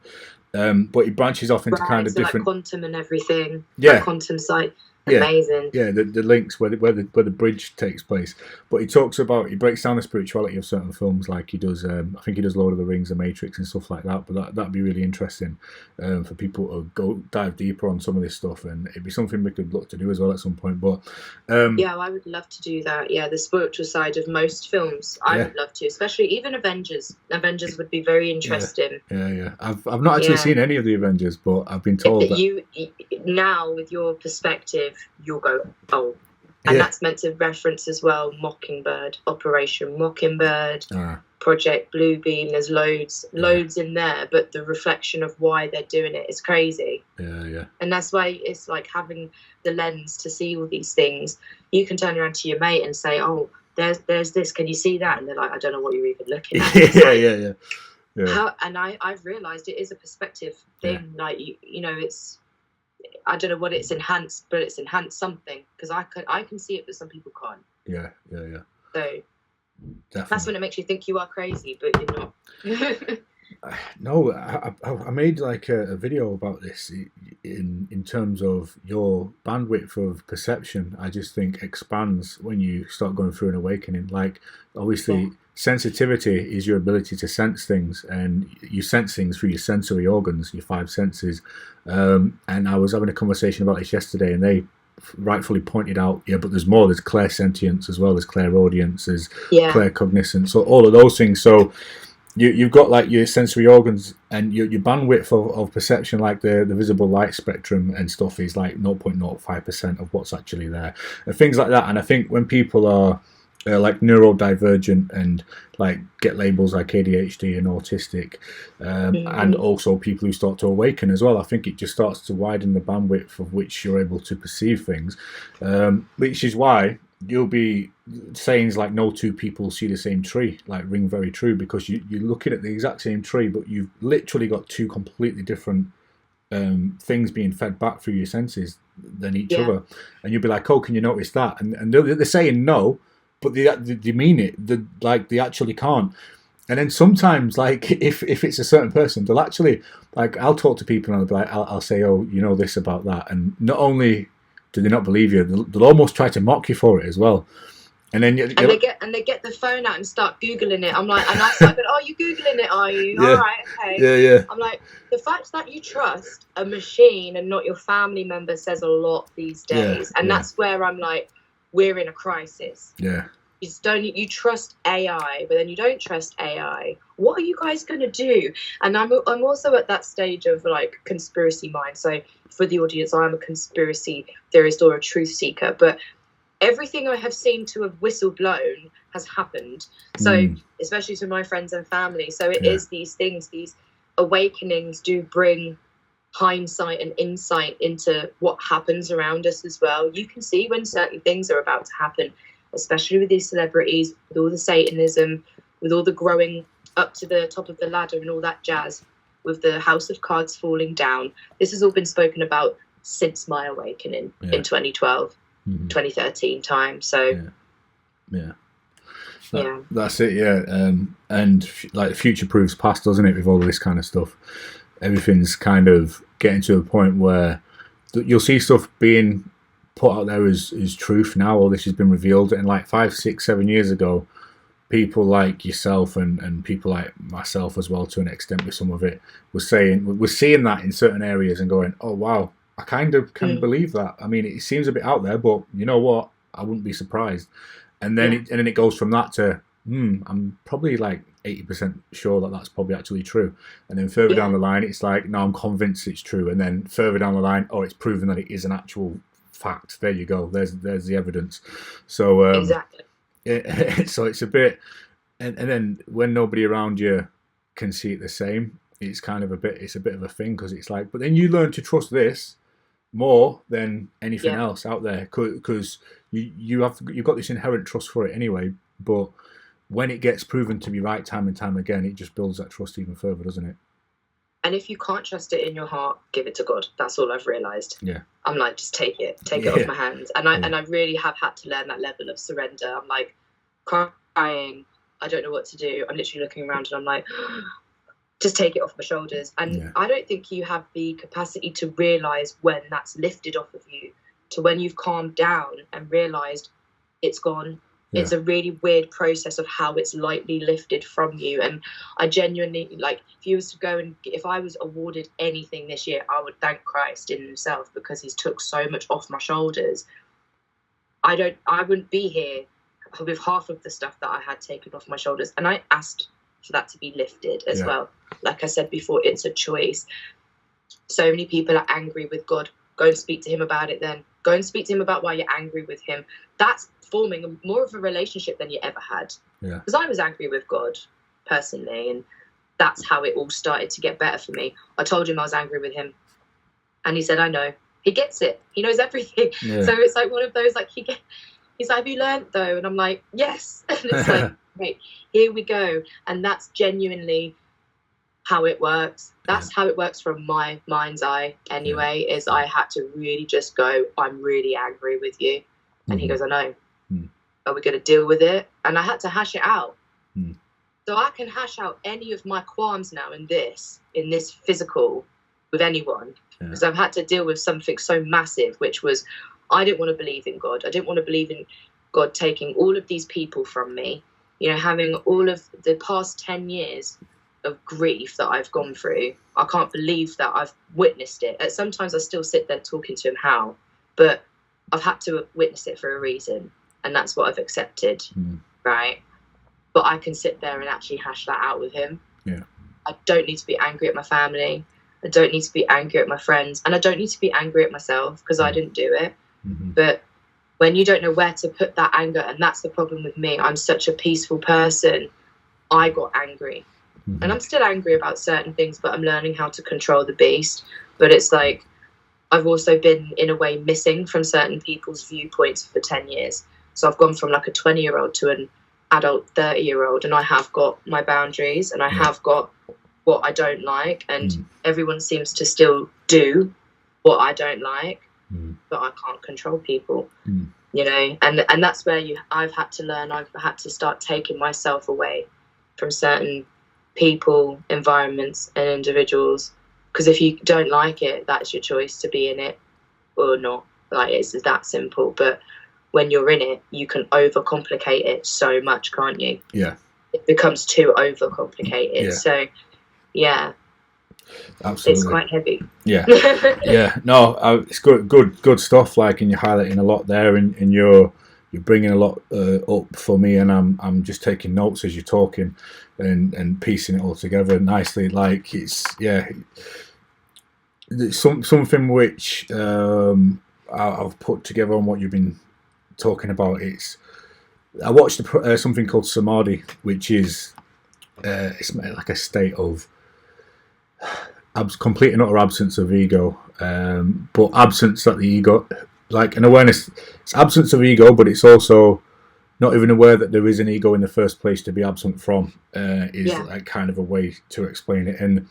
But he branches off into kind Right, of so like different, quantum and everything. yeah, Like quantum site. yeah, Amazing. yeah. The links where the bridge takes place. But he breaks down the spirituality of certain films, like he does. I think he does Lord of the Rings, The Matrix, and stuff like that. But that'd be really interesting for people to go dive deeper on some of this stuff, and it'd be something we could look to do as well at some point. But yeah, I would love to do that. Yeah, the spiritual side of most films, I would love to, especially even Avengers. Avengers would be very interesting. Yeah. I've not actually seen any of the Avengers, but I've been told that you now, with your perspective, you'll go, oh, and that's meant to reference as well Mockingbird, Operation Mockingbird, Project Bluebeam. There's loads in there, but the reflection of why they're doing it is crazy. Yeah. And that's why it's like having the lens to see all these things. You can turn around to your mate and say, oh, there's this, can you see that? And they're like, I don't know what you're even looking at. Yeah. And I've realised it is a perspective thing. Like, you know, it's, I don't know what it's enhanced, but it's enhanced something, because I can see it, but some people can't. Yeah. So definitely. That's when it makes you think you are crazy, but you're not. No, I made like a video about this in terms of your bandwidth of perception. I just think expands when you start going through an awakening. Like, obviously, sensitivity is your ability to sense things, and you sense things through your sensory organs, your five senses. And I was having a conversation about this yesterday, and they rightfully pointed out, but there's more. There's clairsentience as well, there's clairaudience, there's claircognizance, so all of those things. So you've got like your sensory organs, and your bandwidth of perception, like the visible light spectrum and stuff, is like 0.05% of what's actually there, and things like that. And I think when people are like neurodivergent and like get labels like ADHD and autistic, and also people who start to awaken as well, I think it just starts to widen the bandwidth of which you're able to perceive things, which is why you'll be sayings like no two people see the same tree like ring very true, because you're looking at the exact same tree, but you've literally got two completely different things being fed back through your senses than each other, and you'll be like, oh, can you notice that? And they're saying no, but they mean it. They actually can't. And then sometimes, like, if it's a certain person, they'll actually, like, I'll talk to people and I'll be like, I'll say, oh, you know this about that, and not only do they not believe you, they'll almost try to mock you for it as well. And then they get the phone out and start Googling it. I'm like, and I start going, oh, you Googling it, are you? Yeah. All right, okay. Yeah. I'm like, the fact that you trust a machine and not your family member says a lot these days. And that's where I'm like, we're in a crisis. Yeah. You trust AI, but then you don't trust AI. What are you guys going to do? And I'm also at that stage of like conspiracy mind. So for the audience, I'm a conspiracy theorist or a truth seeker, but everything I have seen to have whistleblown has happened. So especially to my friends and family. So it is these things, these awakenings do bring hindsight and insight into what happens around us as well. You can see when certain things are about to happen, especially with these celebrities, with all the Satanism, with all the growing up to the top of the ladder and all that jazz, with the House of Cards falling down. This has all been spoken about since my awakening in 2012, 2013 time. So, that's it, and like the future proves past, doesn't it, with all of this kind of stuff? Everything's kind of getting to a point where you'll see stuff being put out there as truth now. All this has been revealed, and like 5, 6, 7 years ago, people like yourself and people like myself as well, to an extent with some of it, we're seeing that in certain areas and going, oh wow, I kind of can believe that. I mean, it seems a bit out there, but you know what, I wouldn't be surprised. And then it goes from that to I'm probably like 80% sure that that's probably actually true. And then further down the line, it's like, no, I'm convinced it's true. And then further down the line, oh, it's proven that it is an actual fact. There you go. There's the evidence. So exactly. So it's a bit, and then when nobody around you can see it the same, it's kind of a bit of a thing, because it's like, but then you learn to trust this more than anything else out there, because you've got this inherent trust for it anyway. But when it gets proven to be right time and time again, it just builds that trust even further, doesn't it? And if you can't trust it in your heart, give it to God. That's all I've realized. Yeah. I'm like, just take it off my hands. And I really have had to learn that level of surrender. I'm like crying. I don't know what to do. I'm literally looking around and I'm like, just take it off my shoulders. And I don't think you have the capacity to realize when that's lifted off of you, to when you've calmed down and realized it's gone. It's a really weird process of how it's lightly lifted from you. And I genuinely, like, if I was awarded anything this year, I would thank Christ in himself, because he's took so much off my shoulders. I wouldn't be here with half of the stuff that I had taken off my shoulders. And I asked for that to be lifted as well. Like I said before, it's a choice. So many people are angry with God. Go and speak to him about it then. Go and speak to him about why you're angry with him. That's forming more of a relationship than you ever had. Because I was angry with God personally, and that's how it all started to get better for me. I told him I was angry with him, and he said, I know. He gets it. He knows everything. So it's like one of those, like, he's like, have you learned though? And I'm like, yes. And it's like, right, here we go. And that's genuinely how it works. That's how it works from my mind's eye anyway, is I had to really just go, I'm really angry with you. And he goes, I know. Are we going to deal with it? And I had to hash it out. So I can hash out any of my qualms now in this physical with anyone, because I've had to deal with something so massive, which was, I didn't want to believe in God. I didn't want to believe in God taking all of these people from me, you know, having all of the past 10 years of grief that I've gone through. I can't believe that I've witnessed it. Sometimes I still sit there talking to him how, but I've had to witness it for a reason, and that's what I've accepted, right? But I can sit there and actually hash that out with him. I don't need to be angry at my family. I don't need to be angry at my friends, and I don't need to be angry at myself, because I didn't do it. But when you don't know where to put that anger, and that's the problem with me, I'm such a peaceful person, I got angry. And I'm still angry about certain things, but I'm learning how to control the beast. But it's like, I've also been, in a way, missing from certain people's viewpoints for 10 years. So I've gone from like a 20-year-old to an adult 30-year-old, and I have got my boundaries, and I have got what I don't like, and everyone seems to still do what I don't like, but I can't control people, you know, and that's where I've had to learn. I've had to start taking myself away from certain people, environments, and individuals, because if you don't like it, that's your choice to be in it or not. Like, it's that simple. But when you're in it, you can overcomplicate it so much, can't you? It becomes too overcomplicated. So absolutely, it's quite heavy. No, it's good stuff. Like, and you're highlighting a lot there, and you're bringing a lot up for me, and I'm just taking notes as you're talking, and piecing it all together nicely. Like, it's something which I've put together on what you've been talking about. I watched something called Samadhi, which is it's like a state of complete and utter absence of ego, but absence that the ego, like an awareness, it's absence of ego, but it's also not even aware that there is an ego in the first place to be absent from, is like kind of a way to explain it. And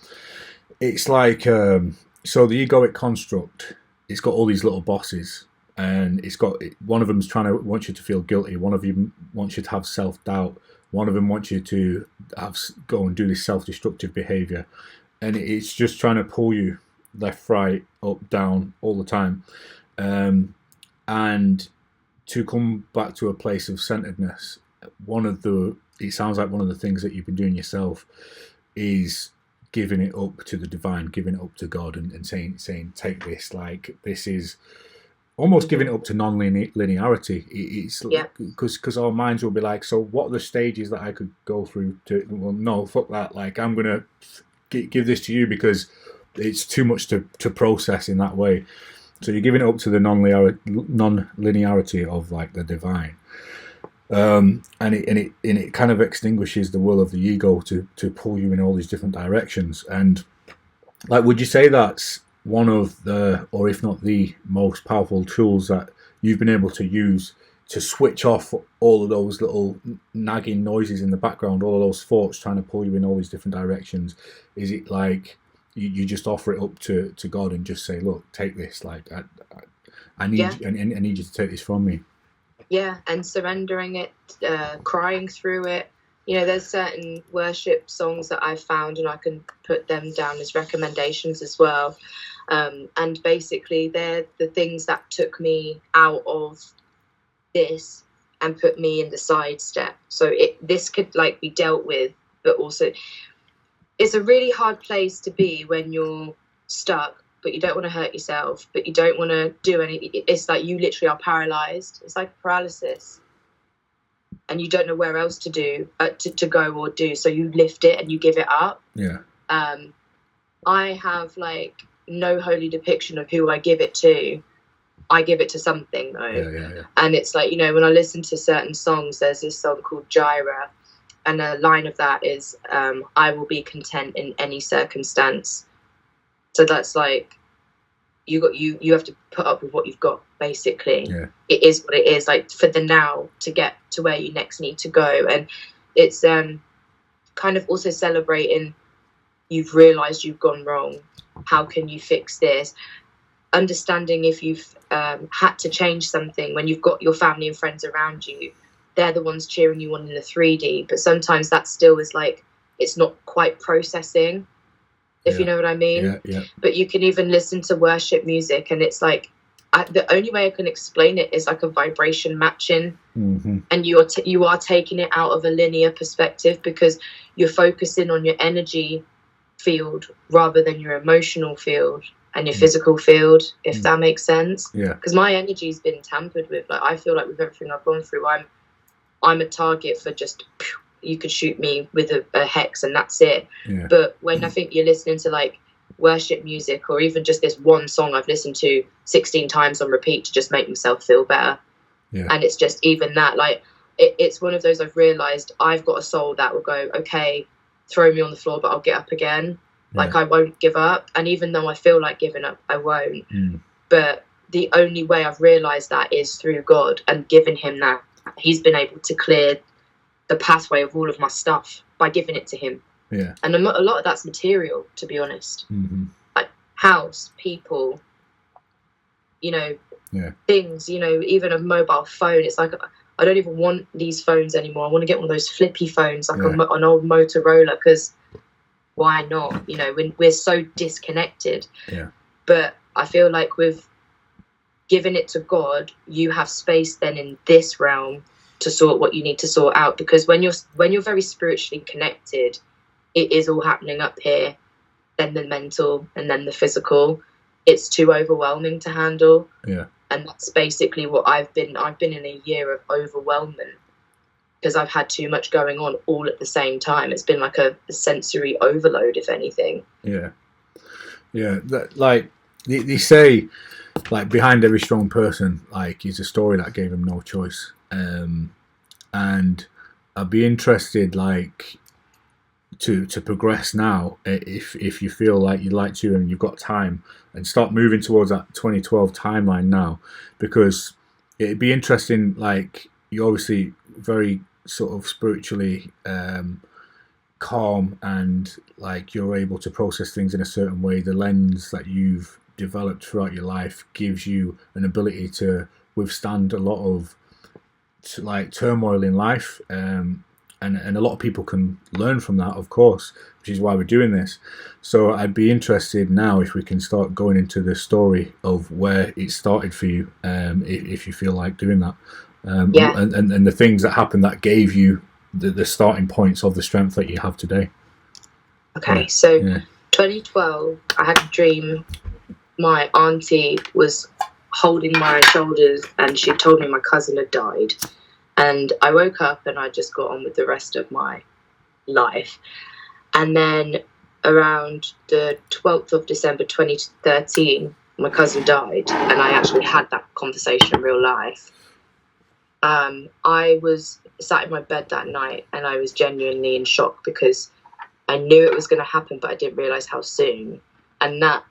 it's like, so the egoic construct, it's got all these little bosses, and it's got, one of them's wants you to feel guilty, one of them wants you to have self-doubt, one of them wants you to go and do this self-destructive behavior, and it's just trying to pull you left, right, up, down all the time. And to come back to a place of centeredness, it sounds like one of the things that you've been doing yourself is giving it up to the divine, giving it up to God, and saying, take this. Like, this is almost giving it up to non-linearity. It's because our minds will be like, so what are the stages that I could go through to? Well, no, fuck that. Like, I'm gonna give this to you because it's too much to process in that way. So you're giving it up to the non-linearity of, like, the divine, and it kind of extinguishes the will of the ego to pull you in all these different directions. And, like, would you say that's one of the, or if not the most powerful tools that you've been able to use to switch off all of those little nagging noises in the background, all of those thoughts trying to pull you in all these different directions? Is it like you just offer it up to God and just say, look, take this. Like I need Yeah. I need you to take this from me. Yeah, and surrendering it, crying through it. You know, there's certain worship songs that I've found, and I can put them down as recommendations as well. And basically, they're the things that took me out of this and put me in the side step. So this could like be dealt with, but also it's a really hard place to be when you're stuck, but you don't want to hurt yourself, but you don't want to do anything. It's like you literally are paralyzed. It's like paralysis. And you don't know where else to do, to go or do. So you lift it and you give it up. Yeah. I have like no holy depiction of who I give it to. I give it to something though. Yeah. And it's like, you know, when I listen to certain songs, there's this song called Jireh. And a line of that is, I will be content in any circumstance. So that's like, you have to put up with what you've got, basically. Yeah. It is what it is, like for the now to get to where you next need to go. And it's kind of also celebrating you've realised you've gone wrong. How can you fix this? Understanding if you've had to change something when you've got your family and friends around you. They're the ones cheering you on in the 3D, but sometimes that still is like, it's not quite processing, if you know what I mean. Yeah. But you can even listen to worship music, and it's like, the only way I can explain it is like a vibration matching. Mm-hmm. And you are taking it out of a linear perspective, because you're focusing on your energy field rather than your emotional field and your physical field, if that makes sense. Yeah. Because my energy's been tampered with. Like, I feel like with everything I've gone through, I'm a target for just, you could shoot me with a hex and that's it. Yeah. But when I think you're listening to like worship music, or even just this one song I've listened to 16 times on repeat to just make myself feel better. Yeah. And it's just even that, like, it's one of those I've realised I've got a soul that will go, okay, throw me on the floor, but I'll get up again. Yeah. Like, I won't give up. And even though I feel like giving up, I won't. But the only way I've realised that is through God and giving him that. He's been able to clear the pathway of all of my stuff by giving it to him. Yeah. And a lot of that's material, to be honest. Mm-hmm. Like house, people, you know, things, you know, even a mobile phone. It's like, I don't even want these phones anymore. I want to get one of those flippy phones, like an old Motorola, because why not? You know, when we're so disconnected. Yeah. But I feel like with giving it to God, you have space then in this realm to sort what you need to sort out. Because when you're very spiritually connected, it is all happening up here, then the mental, and then the physical. It's too overwhelming to handle. Yeah. And that's basically what I've been in a year of overwhelmment, because I've had too much going on all at the same time. It's been like a sensory overload, if anything. Yeah. That, like they say, like behind every strong person, like is a story that gave him no choice. And I'd be interested, like, to progress now, if you feel like you'd like to and you've got time, and start moving towards that 2012 timeline now, because it'd be interesting. Like, you're obviously very sort of spiritually calm, and like you're able to process things in a certain way. The lens that you've developed throughout your life gives you an ability to withstand a lot of like turmoil in life, and a lot of people can learn from that, of course, which is why we're doing this. So I'd be interested now if we can start going into the story of where it started for you, if you feel like doing that, and the things that happened that gave you the starting points of the strength that you have today. Okay, so 2012, I had a dream. My auntie was holding my shoulders and she told me my cousin had died. And I woke up and I just got on with the rest of my life. And then around the 12th of December 2013, my cousin died, and I actually had that conversation in real life. I was sat in my bed that night and I was genuinely in shock, because I knew it was going to happen, but I didn't realise how soon. And that,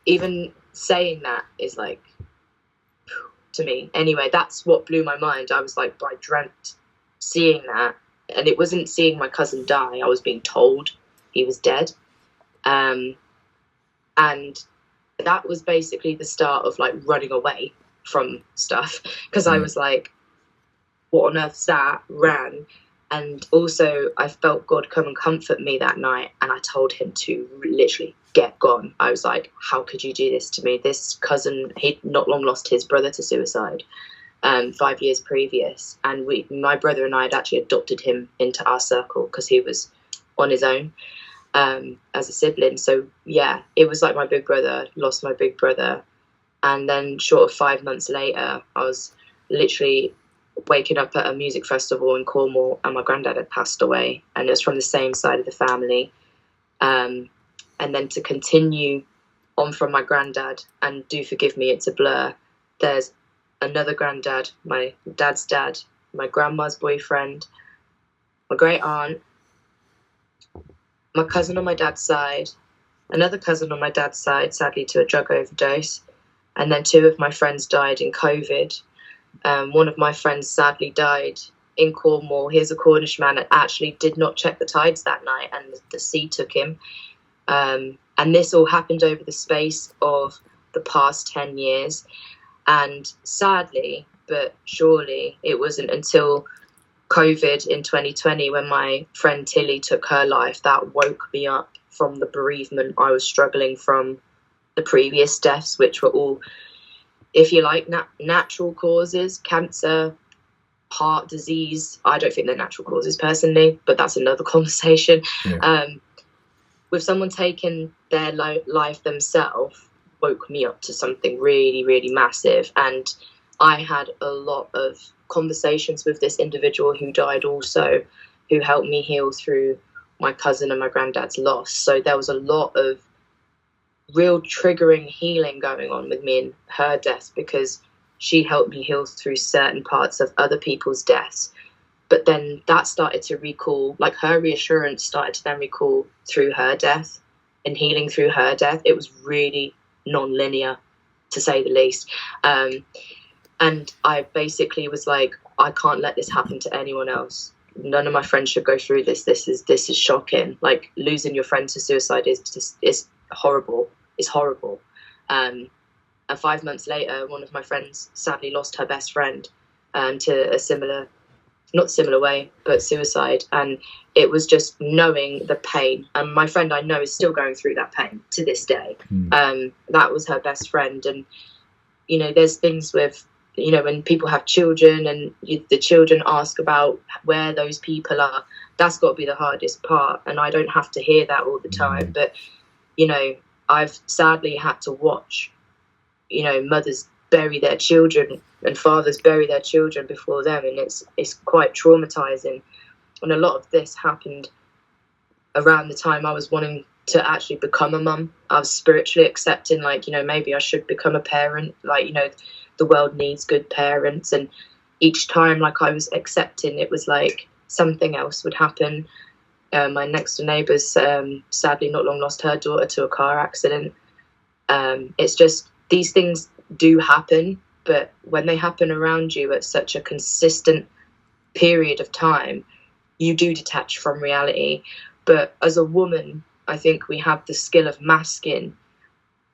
even saying that is like, to me anyway, that's what blew my mind. I was like, I dreamt seeing that, and it wasn't seeing my cousin die. I was being told he was dead. And that was basically the start of like running away from stuff, because I was like, what on earth's that? Ran. And also I felt God come and comfort me that night, and I told him to literally get gone. I was like, how could you do this to me? This cousin, he'd not long lost his brother to suicide 5 years previous, and my brother and I had actually adopted him into our circle because he was on his own as a sibling. So yeah, it was like my big brother lost my big brother, and then short of 5 months later, I was literally waking up at a music festival in Cornwall, and my granddad had passed away, and it was from the same side of the family. And then to continue on from my granddad, and do forgive me, it's a blur, there's another granddad, my dad's dad, my grandma's boyfriend, my great aunt, my cousin on my dad's side, another cousin on my dad's side, sadly to a drug overdose, and then 2 of my friends died in COVID. One of my friends sadly died in Cornwall. He's a Cornish man and actually did not check the tides that night, and the sea took him. And this all happened over the space of the past 10 years. And sadly, but surely, it wasn't until COVID in 2020, when my friend Tilly took her life, that woke me up from the bereavement I was struggling from the previous deaths, which were all, if you like, natural causes, cancer, heart disease. I don't think they're natural causes personally, but that's another conversation. Yeah. With someone taking their life themselves, woke me up to something really, really massive. And I had a lot of conversations with this individual who died also, who helped me heal through my cousin and my granddad's loss. So there was a lot of real triggering healing going on with me and her death, because she helped me heal through certain parts of other people's deaths. But then that started to recall, like her reassurance started to then recall through her death and healing through her death. It was really non-linear, to say the least. And I basically was like, I can't let this happen to anyone else. None of my friends should go through this. This is shocking. Like, losing your friend to suicide is horrible. It's horrible. And 5 months later, one of my friends sadly lost her best friend to a similar, not similar way, but suicide. And it was just knowing the pain. And my friend I know is still going through that pain to this day. That was her best friend. And, you know, there's things with, you know, when people have children and the children ask about where those people are, that's got to be the hardest part. And I don't have to hear that all the time. But, you know, I've sadly had to watch, you know, mothers bury their children and fathers bury their children before them. And it's quite traumatizing. And a lot of this happened around the time I was wanting to actually become a mum. I was spiritually accepting, like, you know, maybe I should become a parent. Like, you know, the world needs good parents. And each time, like, I was accepting, it was like something else would happen. My next door neighbour's sadly not long lost her daughter to a car accident. It's just, these things do happen, but when they happen around you at such a consistent period of time, you do detach from reality. But as a woman, I think we have the skill of masking.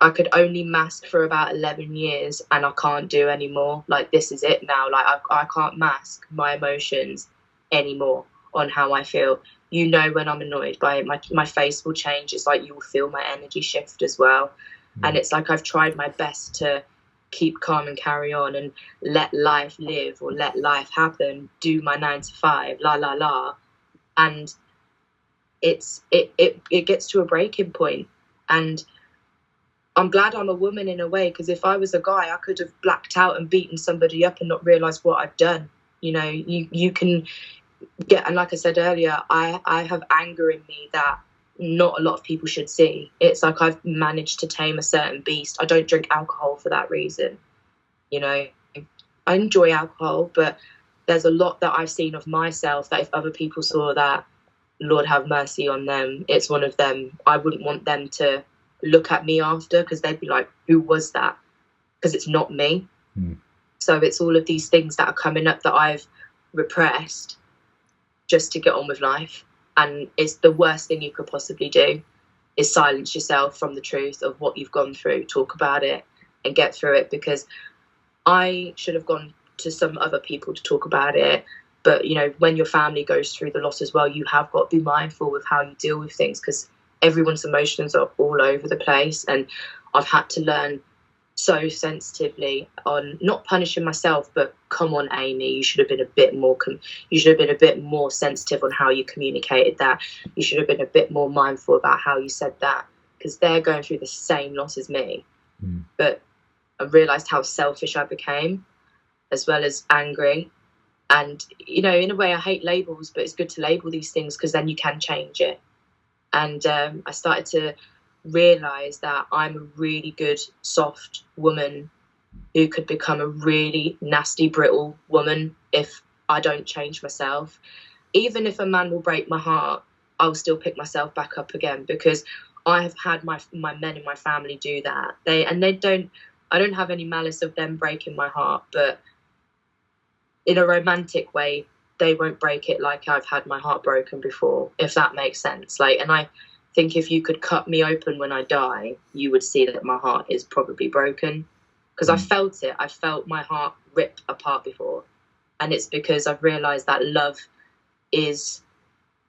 I could only mask for about 11 years and I can't do anymore. Like, this is it now. Like, I can't mask my emotions anymore on how I feel. You know, when I'm annoyed by it, my face will change. It's like you will feel my energy shift as well. And it's like I've tried my best to keep calm and carry on and let life live, or let life happen, do my 9 to 5, la la la. And it gets to a breaking point. And I'm glad I'm a woman in a way, because if I was a guy, I could have blacked out and beaten somebody up and not realised what I've done. You know, you can get, and like I said earlier, I have anger in me that not a lot of people should see. It's like I've managed to tame a certain beast. I don't drink alcohol for that reason. You know, I enjoy alcohol, but there's a lot that I've seen of myself that if other people saw that, Lord have mercy on them. It's one of them. I wouldn't want them to look at me after, because they'd be like, who was that? Because it's not me. So it's all of these things that are coming up that I've repressed just to get on with life. And it's the worst thing you could possibly do, is silence yourself from the truth of what you've gone through. Talk about it and get through it, because I should have gone to some other people to talk about it. But, you know, when your family goes through the loss as well, you have got to be mindful with how you deal with things, because everyone's emotions are all over the place. And I've had to learn so sensitively on not punishing myself, but come on, Amy, you should have been a bit more sensitive on how you communicated that. You should have been a bit more mindful about how you said that, because they're going through the same loss as me. But I realised how selfish I became, as well as angry. And, you know, in a way I hate labels, but it's good to label these things because then you can change it. And I started to realise that I'm a really good, soft woman who could become a really nasty, brittle woman if I don't change myself. Even if a man will break my heart, I'll still pick myself back up again, because I have had my men in my family do that. I don't have any malice of them breaking my heart, but in a romantic way, they won't break it like I've had my heart broken before, if that makes sense. Like, and I think if you could cut me open when I die, you would see that my heart is probably broken, because I felt it. I felt my heart rip apart before. And it's because I've realised that love is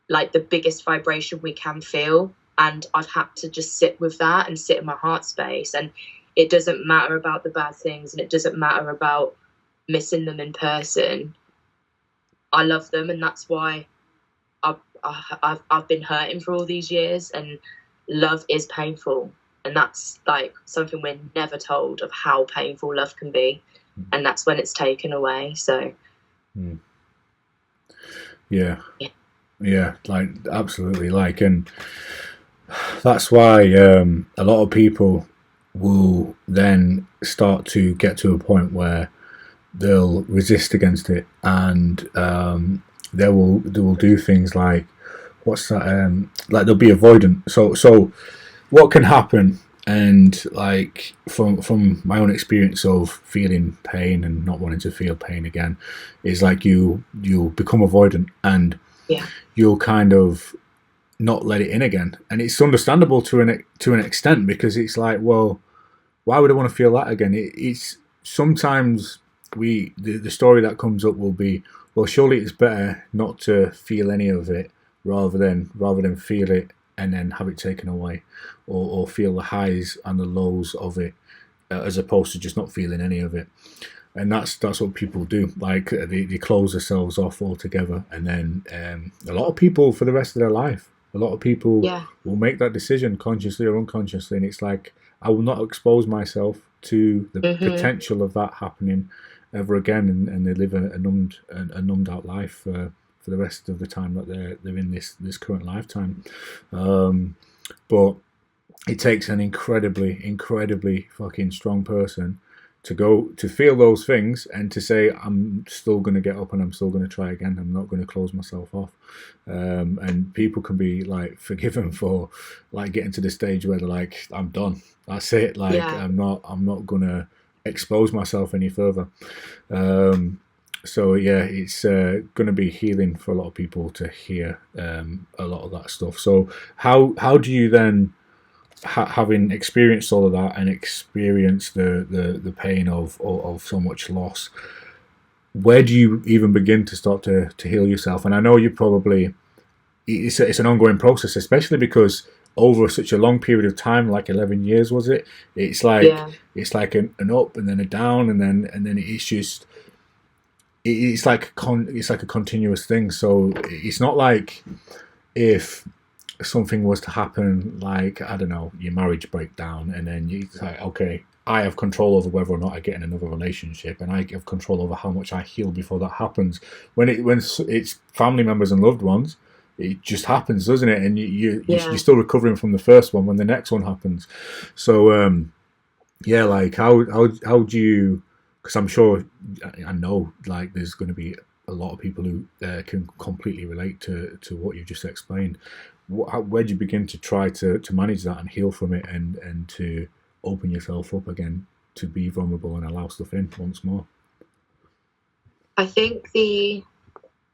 like the biggest vibration we can feel. And I've had to just sit with that and sit in my heart space. And it doesn't matter about the bad things, and it doesn't matter about missing them in person. I love them, and that's why I've been hurting for all these years. And love is painful, and that's like something we're never told, of how painful love can be, and that's when it's taken away. So yeah, like absolutely, like, and that's why a lot of people will then start to get to a point where they'll resist against it, and they will do things like, what's that, like they'll be avoidant. So what can happen, and like from my own experience of feeling pain and not wanting to feel pain again, is like you'll become avoidant, and you'll kind of not let it in again. And it's understandable to an extent, because it's like, well, why would I want to feel that again? It's sometimes the story that comes up will be, well, surely it's better not to feel any of it, rather than feel it and then have it taken away, or feel the highs and the lows of it, as opposed to just not feeling any of it. And that's what people do. Like they close themselves off altogether, and then a lot of people, for the rest of their life, a lot of people will make that decision consciously or unconsciously, and it's like, I will not expose myself to the potential of that happening ever again, and they live a numbed out life for the rest of the time that they're in this current lifetime. But it takes an incredibly fucking strong person to feel those things, and to say, I'm still going to get up and I'm still going to try again. I'm not going to close myself off. And people can be like forgiven for like getting to the stage where they're like, I'm done. That's it. Like, I'm not going to expose myself any further. So yeah, it's going to be healing for a lot of people to hear a lot of that stuff. So how do you then, having experienced all of that and experienced the pain of so much loss, where do you even begin to start to heal yourself? And I know you probably, it's an ongoing process, especially because over such a long period of time, like 11 years, was it? It's like it's like an up and then a down, and then it's just it's like a continuous thing. So it's not like if something was to happen, like, I don't know, your marriage breakdown, and then you say, okay, I have control over whether or not I get in another relationship, and I have control over how much I heal before that happens. When it's family members and loved ones, it just happens, doesn't it? And you're still recovering from the first one when the next one happens. So like how do you? Because I'm sure, I know, like there's going to be a lot of people who can completely relate to what you just explained. Where do you begin to try to manage that and heal from it, and to open yourself up again to be vulnerable and allow stuff in once more? I think the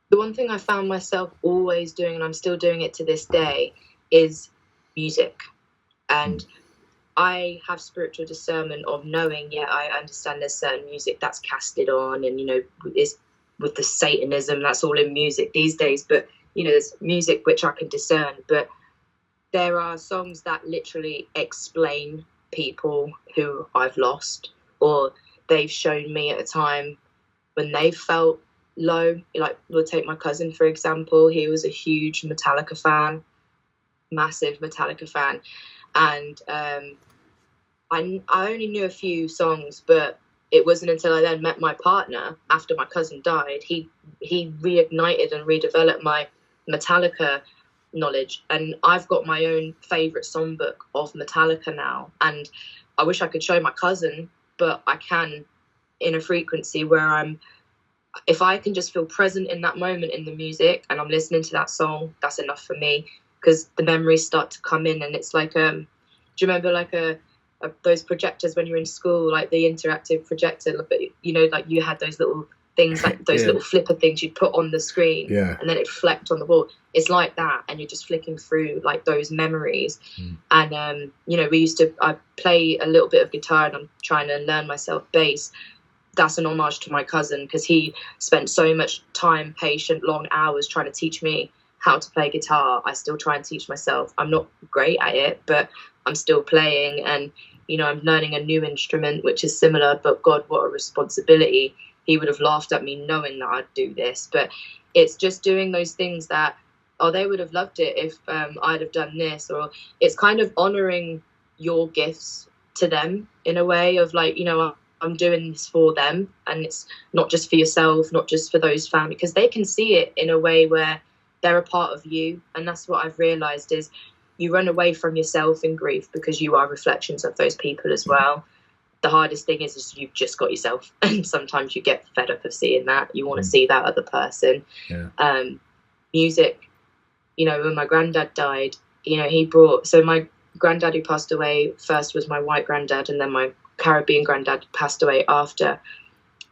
one thing I found myself always doing, and I'm still doing it to this day, is music. And I have spiritual discernment of knowing, I understand there's certain music that's casted on, and, is with the Satanism, that's all in music these days. But, there's music which I can discern. But there are songs that literally explain people who I've lost, or they've shown me at a time when they felt low. Like, we'll take my cousin, for example. He was a huge Metallica fan, massive Metallica fan. And I only knew a few songs, but it wasn't until I then met my partner after my cousin died. He reignited and redeveloped my Metallica knowledge, and I've got my own favourite songbook of Metallica now. And I wish I could show my cousin, but I can in a frequency where if I can just feel present in that moment in the music and I'm listening to that song, that's enough for me, because the memories start to come in. And it's like, do you remember like those projectors when you're in school, like the interactive projector, but like you had those little things, like those little flipper things you'd put on the screen, and then it'd reflect on the wall. It's like that, and you're just flicking through like those memories. And I play a little bit of guitar, and I'm trying to learn myself bass. That's an homage to my cousin, because he spent so much time, patient, long hours trying to teach me how to play guitar. I still try and teach myself. I'm not great at it, but I'm still playing, and I'm learning a new instrument which is similar. But God, what a responsibility. He would have laughed at me knowing that I'd do this. But it's just doing those things that, they would have loved it if I'd have done this. Or it's kind of honoring your gifts to them in a way of like, I'm doing this for them, and it's not just for yourself, not just for those family, because they can see it in a way where they're a part of you. And that's what I've realized is you run away from yourself in grief because you are reflections of those people as well. The hardest thing is you've just got yourself, and sometimes you get fed up of seeing that. You want to see that other person. Music, when my granddad died, so my granddad who passed away first was my white granddad, and then my Caribbean granddad passed away after.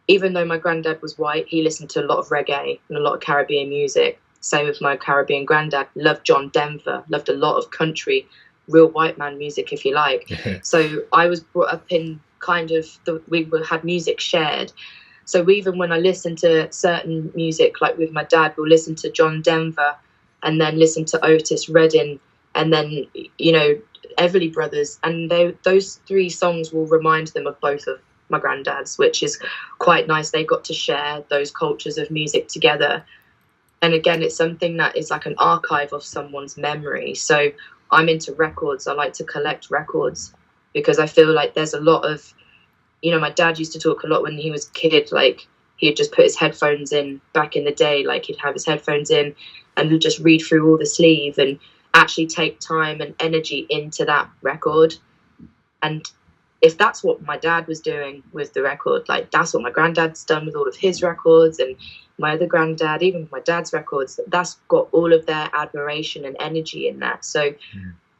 Even though my granddad was white, he listened to a lot of reggae and a lot of Caribbean music. Same with my Caribbean granddad, loved John Denver, loved a lot of country, real white man music, if you like. So I was brought up in kind of, we had music shared. So even when I listen to certain music, like with my dad, we'll listen to John Denver and then listen to Otis Redding, and then, Everly Brothers. And those three songs will remind them of both of my granddads, which is quite nice. They got to share those cultures of music together. And again, it's something that is like an archive of someone's memory. So I'm into records. I like to collect records because I feel like there's a lot of, my dad used to talk a lot when he was a kid, like he'd just put his headphones in back in the day, like he'd have his headphones in and he'd just read through all the sleeve and actually take time and energy into that record. And if that's what my dad was doing with the record, like that's what my granddad's done with all of his records, and my other granddad, even with my dad's records, that's got all of their admiration and energy in that. So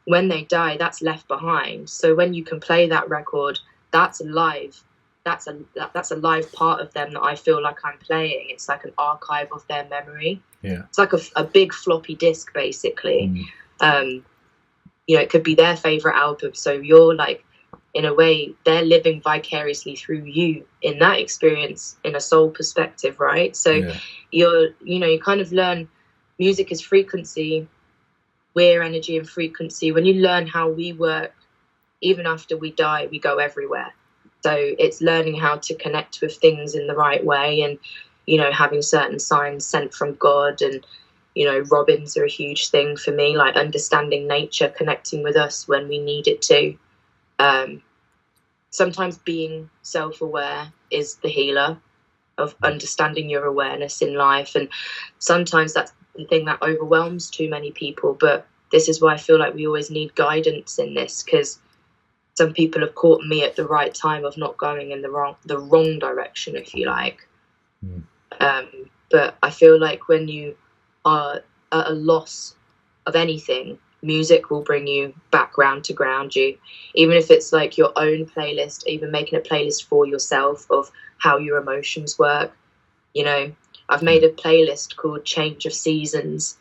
when they die, that's left behind. So when you can play that record, that's alive. That's a live part of them that I feel like I'm playing. It's like an archive of their memory. Yeah, it's like a big floppy disk, basically. It could be their favorite album. So you're like, in a way, they're living vicariously through you in that experience, in a soul perspective, right? So you kind of learn music is frequency, we're energy and frequency. When you learn how we work, even after we die, we go everywhere. So it's learning how to connect with things in the right way, and, having certain signs sent from God. And, robins are a huge thing for me, like understanding nature, connecting with us when we need it to. Sometimes being self-aware is the healer of understanding your awareness in life. And sometimes that's the thing that overwhelms too many people. But this is why I feel like we always need guidance in this, because some people have caught me at the right time of not going in the wrong direction, if you like. But I feel like when you are at a loss of anything, music will bring you back round to ground you. Even if it's like your own playlist, even making a playlist for yourself of how your emotions work. I've made a playlist called Change of Seasons,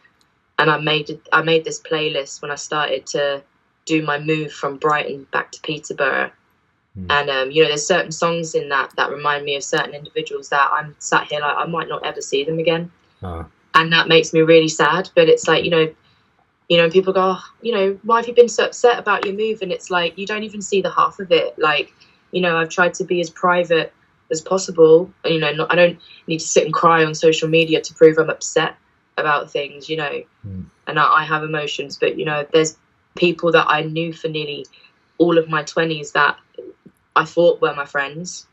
and I made this playlist when I started to do my move from Brighton back to Peterborough. And you know, there's certain songs in that remind me of certain individuals that I'm sat here like I might not ever see them again. And that makes me really sad. But it's like, you know, people go, oh, you know, why have you been so upset about your move? And it's like, you don't even see the half of it. Like, you know, I've tried to be as private as possible. And, you know, I don't need to sit and cry on social media to prove I'm upset about things, you know. And I have emotions. But, you know, there's people that I knew for nearly all of my 20s that I thought were my friends.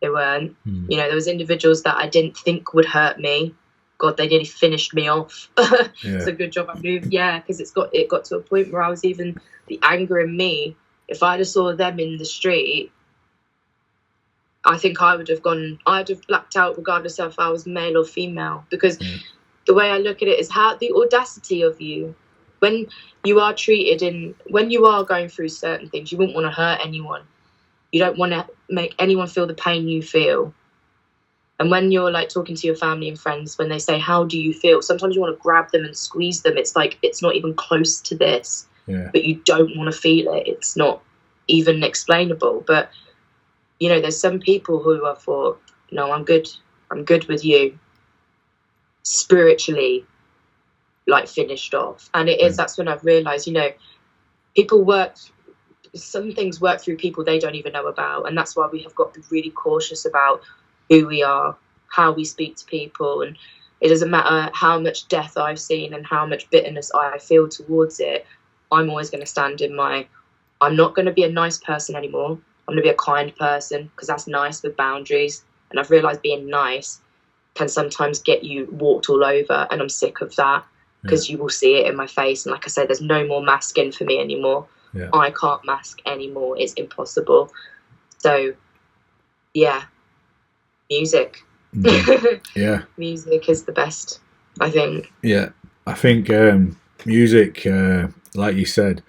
They weren't. You know, there was individuals that I didn't think would hurt me. God, they nearly finished me off. It's a good job I moved. Yeah, because it got to a point where I was even the anger in me. If I'd have saw them in the street, I think I'd have blacked out regardless of if I was male or female. Because the way I look at it is how the audacity of you, when you are when you are going through certain things, you wouldn't want to hurt anyone. You don't want to make anyone feel the pain you feel. And when you're like talking to your family and friends, when they say, how do you feel? Sometimes you want to grab them and squeeze them. It's like, it's not even close to this, but you don't want to feel it. It's not even explainable. But, you know, there's some people who I thought, no, I'm good. I'm good with you. Spiritually, like, finished off. And that's when I've realized, you know, some things work through people they don't even know about. And that's why we have got to be really cautious about who we are, how we speak to people. And it doesn't matter how much death I've seen and how much bitterness I feel towards it. I'm always going to stand in I'm not going to be a nice person anymore. I'm going to be a kind person, because that's nice with boundaries. And I've realized being nice can sometimes get you walked all over. And I'm sick of that, because you will see it in my face. And like I said, there's no more masking for me anymore. I can't mask anymore. It's impossible. So, yeah. Music. Music is the best, I think. I think music, like you said,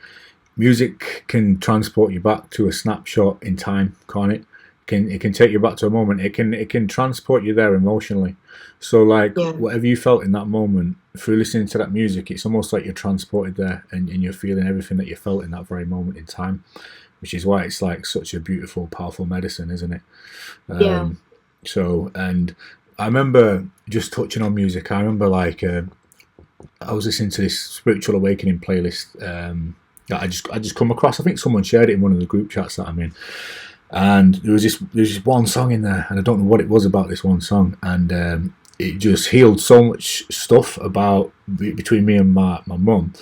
music can transport you back to a snapshot in time, can't it? It can take you back to a moment. It can transport you there emotionally. So like whatever you felt in that moment, through listening to that music, it's almost like you're transported there, and you're feeling everything that you felt in that very moment in time, which is why it's like such a beautiful, powerful medicine, isn't it? So, and I remember just touching on music. I remember like I was listening to this spiritual awakening playlist that I just come across. I think someone shared it in one of the group chats that I'm in, and there's this one song in there, and I don't know what it was about this one song, and it just healed so much stuff between me and my mum.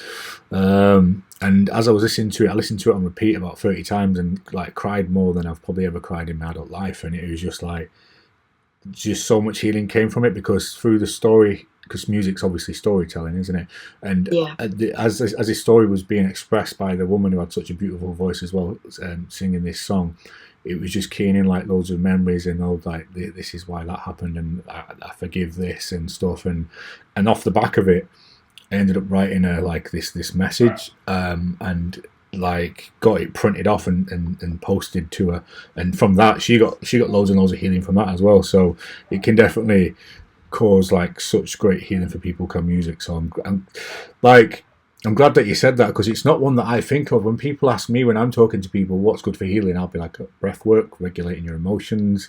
And as I was listening to it, I listened to it on repeat about 30 times and like cried more than I've probably ever cried in my adult life. And it was just like, just so much healing came from it, because through the story, because music's obviously storytelling, isn't it? And as this story was being expressed by the woman who had such a beautiful voice as well, singing this song, it was just keying in like loads of memories, and like this is why that happened, and I forgive this and stuff, and off the back of it, I ended up writing like this message, and like got it printed off and posted to her, and from that she got loads and loads of healing from that as well. So it can definitely cause like such great healing for people come music. So I'm glad that you said that, because it's not one that I think of when people ask me, when I'm talking to people, what's good for healing, I'll be like breath work, regulating your emotions,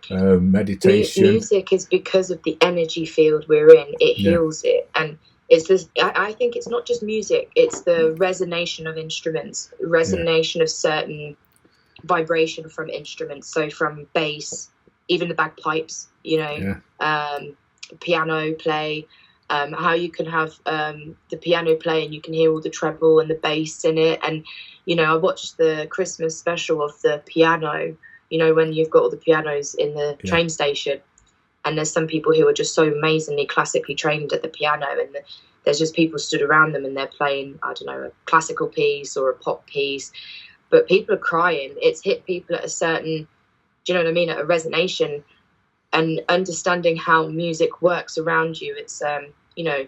meditation. Music is because of the energy field we're in, it heals it. And it's this, I think it's not just music, it's the resonation of instruments, resonation of certain vibration from instruments. So from bass, even the bagpipes, you know, piano play, how you can have the piano play and you can hear all the treble and the bass in it. And, you know, I watched the Christmas special of the piano, you know, when you've got all the pianos in the train station. And there's some people who are just so amazingly classically trained at the piano, and there's just people stood around them and they're playing, I don't know, a classical piece or a pop piece, but people are crying. It's hit people at a certain, do you know what I mean, at a resonation, and understanding how music works around you. It's, you know,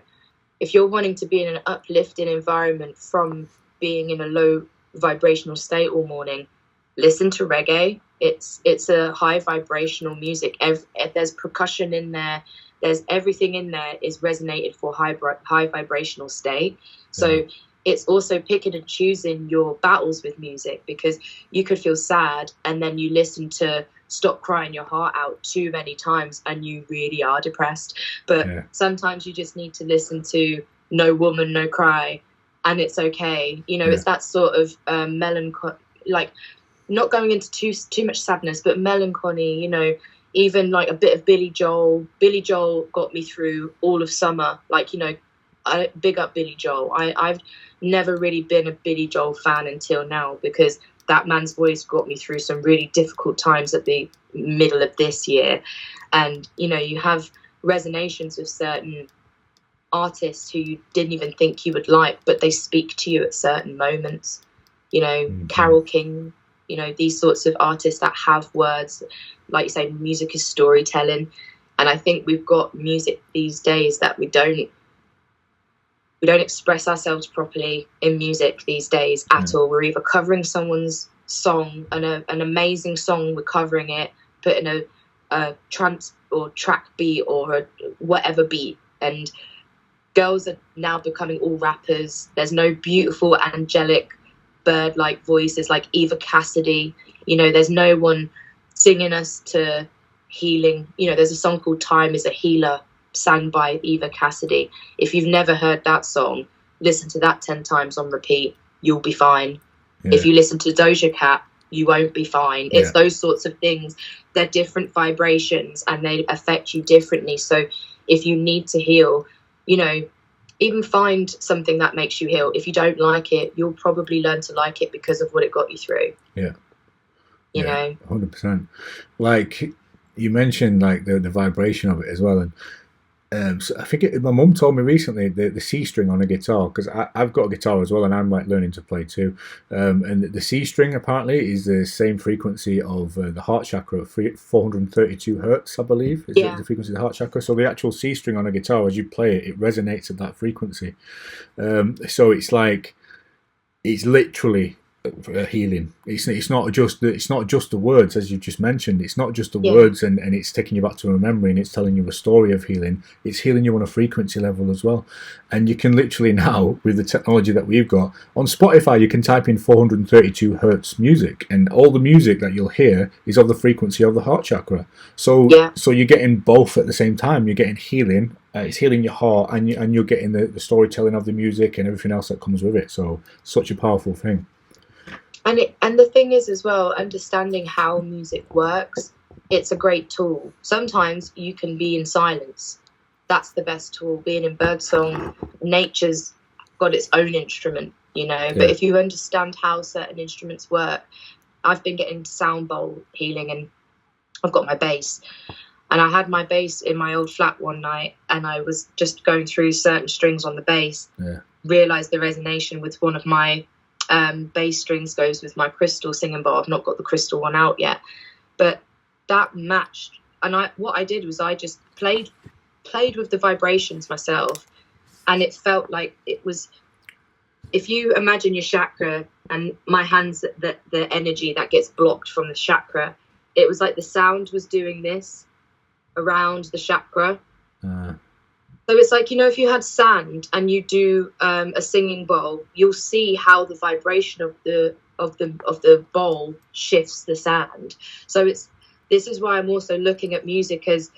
if you're wanting to be in an uplifting environment from being in a low vibrational state all morning, listen to reggae. It's a high vibrational music. There's percussion in there. There's everything in there is resonated for high vibrational state. So it's also picking and choosing your battles with music, because you could feel sad and then you listen to Stop Crying Your Heart Out too many times and you really are depressed. But sometimes you just need to listen to No Woman, No Cry, and it's okay. You know, it's that sort of melancholy, like not going into too much sadness, but melancholy, you know, even like a bit of Billy Joel. Billy Joel got me through all of summer. Like, you know, I big up Billy Joel. I've never really been a Billy Joel fan until now, because that man's voice got me through some really difficult times at the middle of this year. And, you know, you have resonations with certain artists who you didn't even think you would like, but they speak to you at certain moments. You know, Carole King, you know, these sorts of artists that have words. Like you say, music is storytelling. And I think we've got music these days that we don't express ourselves properly in music these days at all. We're either covering someone's song, an amazing song, we're covering it, putting a trance or track beat or a whatever beat, and girls are now becoming all rappers. There's no beautiful angelic bird-like voices like Eva Cassidy. You know, there's no one singing us to healing. You know, there's a song called Time is a Healer, sang by Eva Cassidy. If you've never heard that song, listen to that 10 times on repeat. You'll be fine. If you listen to Doja Cat, you won't be fine. It's those sorts of things. They're different vibrations and they affect you differently. So if you need to heal, you know, even find something that makes you heal. If you don't like it, you'll probably learn to like it because of what it got you through. You know, 100%. Like you mentioned, like the vibration of it as well. And so I think my mum told me recently the C string on a guitar, because I've got a guitar as well and I'm like learning to play too, and the C string apparently is the same frequency of the heart chakra, 432 hertz, I believe, is the frequency of the heart chakra. So the actual C string on a guitar, as you play it, it resonates at that frequency. So it's like, it's literally healing. It's not just the words, as you just mentioned. It's not just the words and it's taking you back to a memory and it's telling you a story of healing. It's healing you on a frequency level as well. And you can literally now, with the technology that we've got on Spotify, you can type in 432 hertz music, and all the music that you'll hear is of the frequency of the heart chakra. So you're getting both at the same time. You're getting healing. It's healing your heart, and you're getting the storytelling of the music and everything else that comes with it. So such a powerful thing. And the thing is as well, understanding how music works, it's a great tool. Sometimes you can be in silence. That's the best tool. Being in birdsong, nature's got its own instrument, you know. But if you understand how certain instruments work, I've been getting sound bowl healing, and I've got my bass. And I had my bass in my old flat one night, and I was just going through certain strings on the bass, realised the resonation with one of my bass strings goes with my crystal singing bowl. I've not got the crystal one out yet, but that matched. And what I did was I just played with the vibrations myself, and it felt like it was, if you imagine your chakra and my hands, the energy that gets blocked from the chakra, it was like the sound was doing this around the chakra. So it's like, you know, if you had sand and you do a singing bowl, you'll see how the vibration of the bowl shifts the sand. So this is why I'm also looking at music as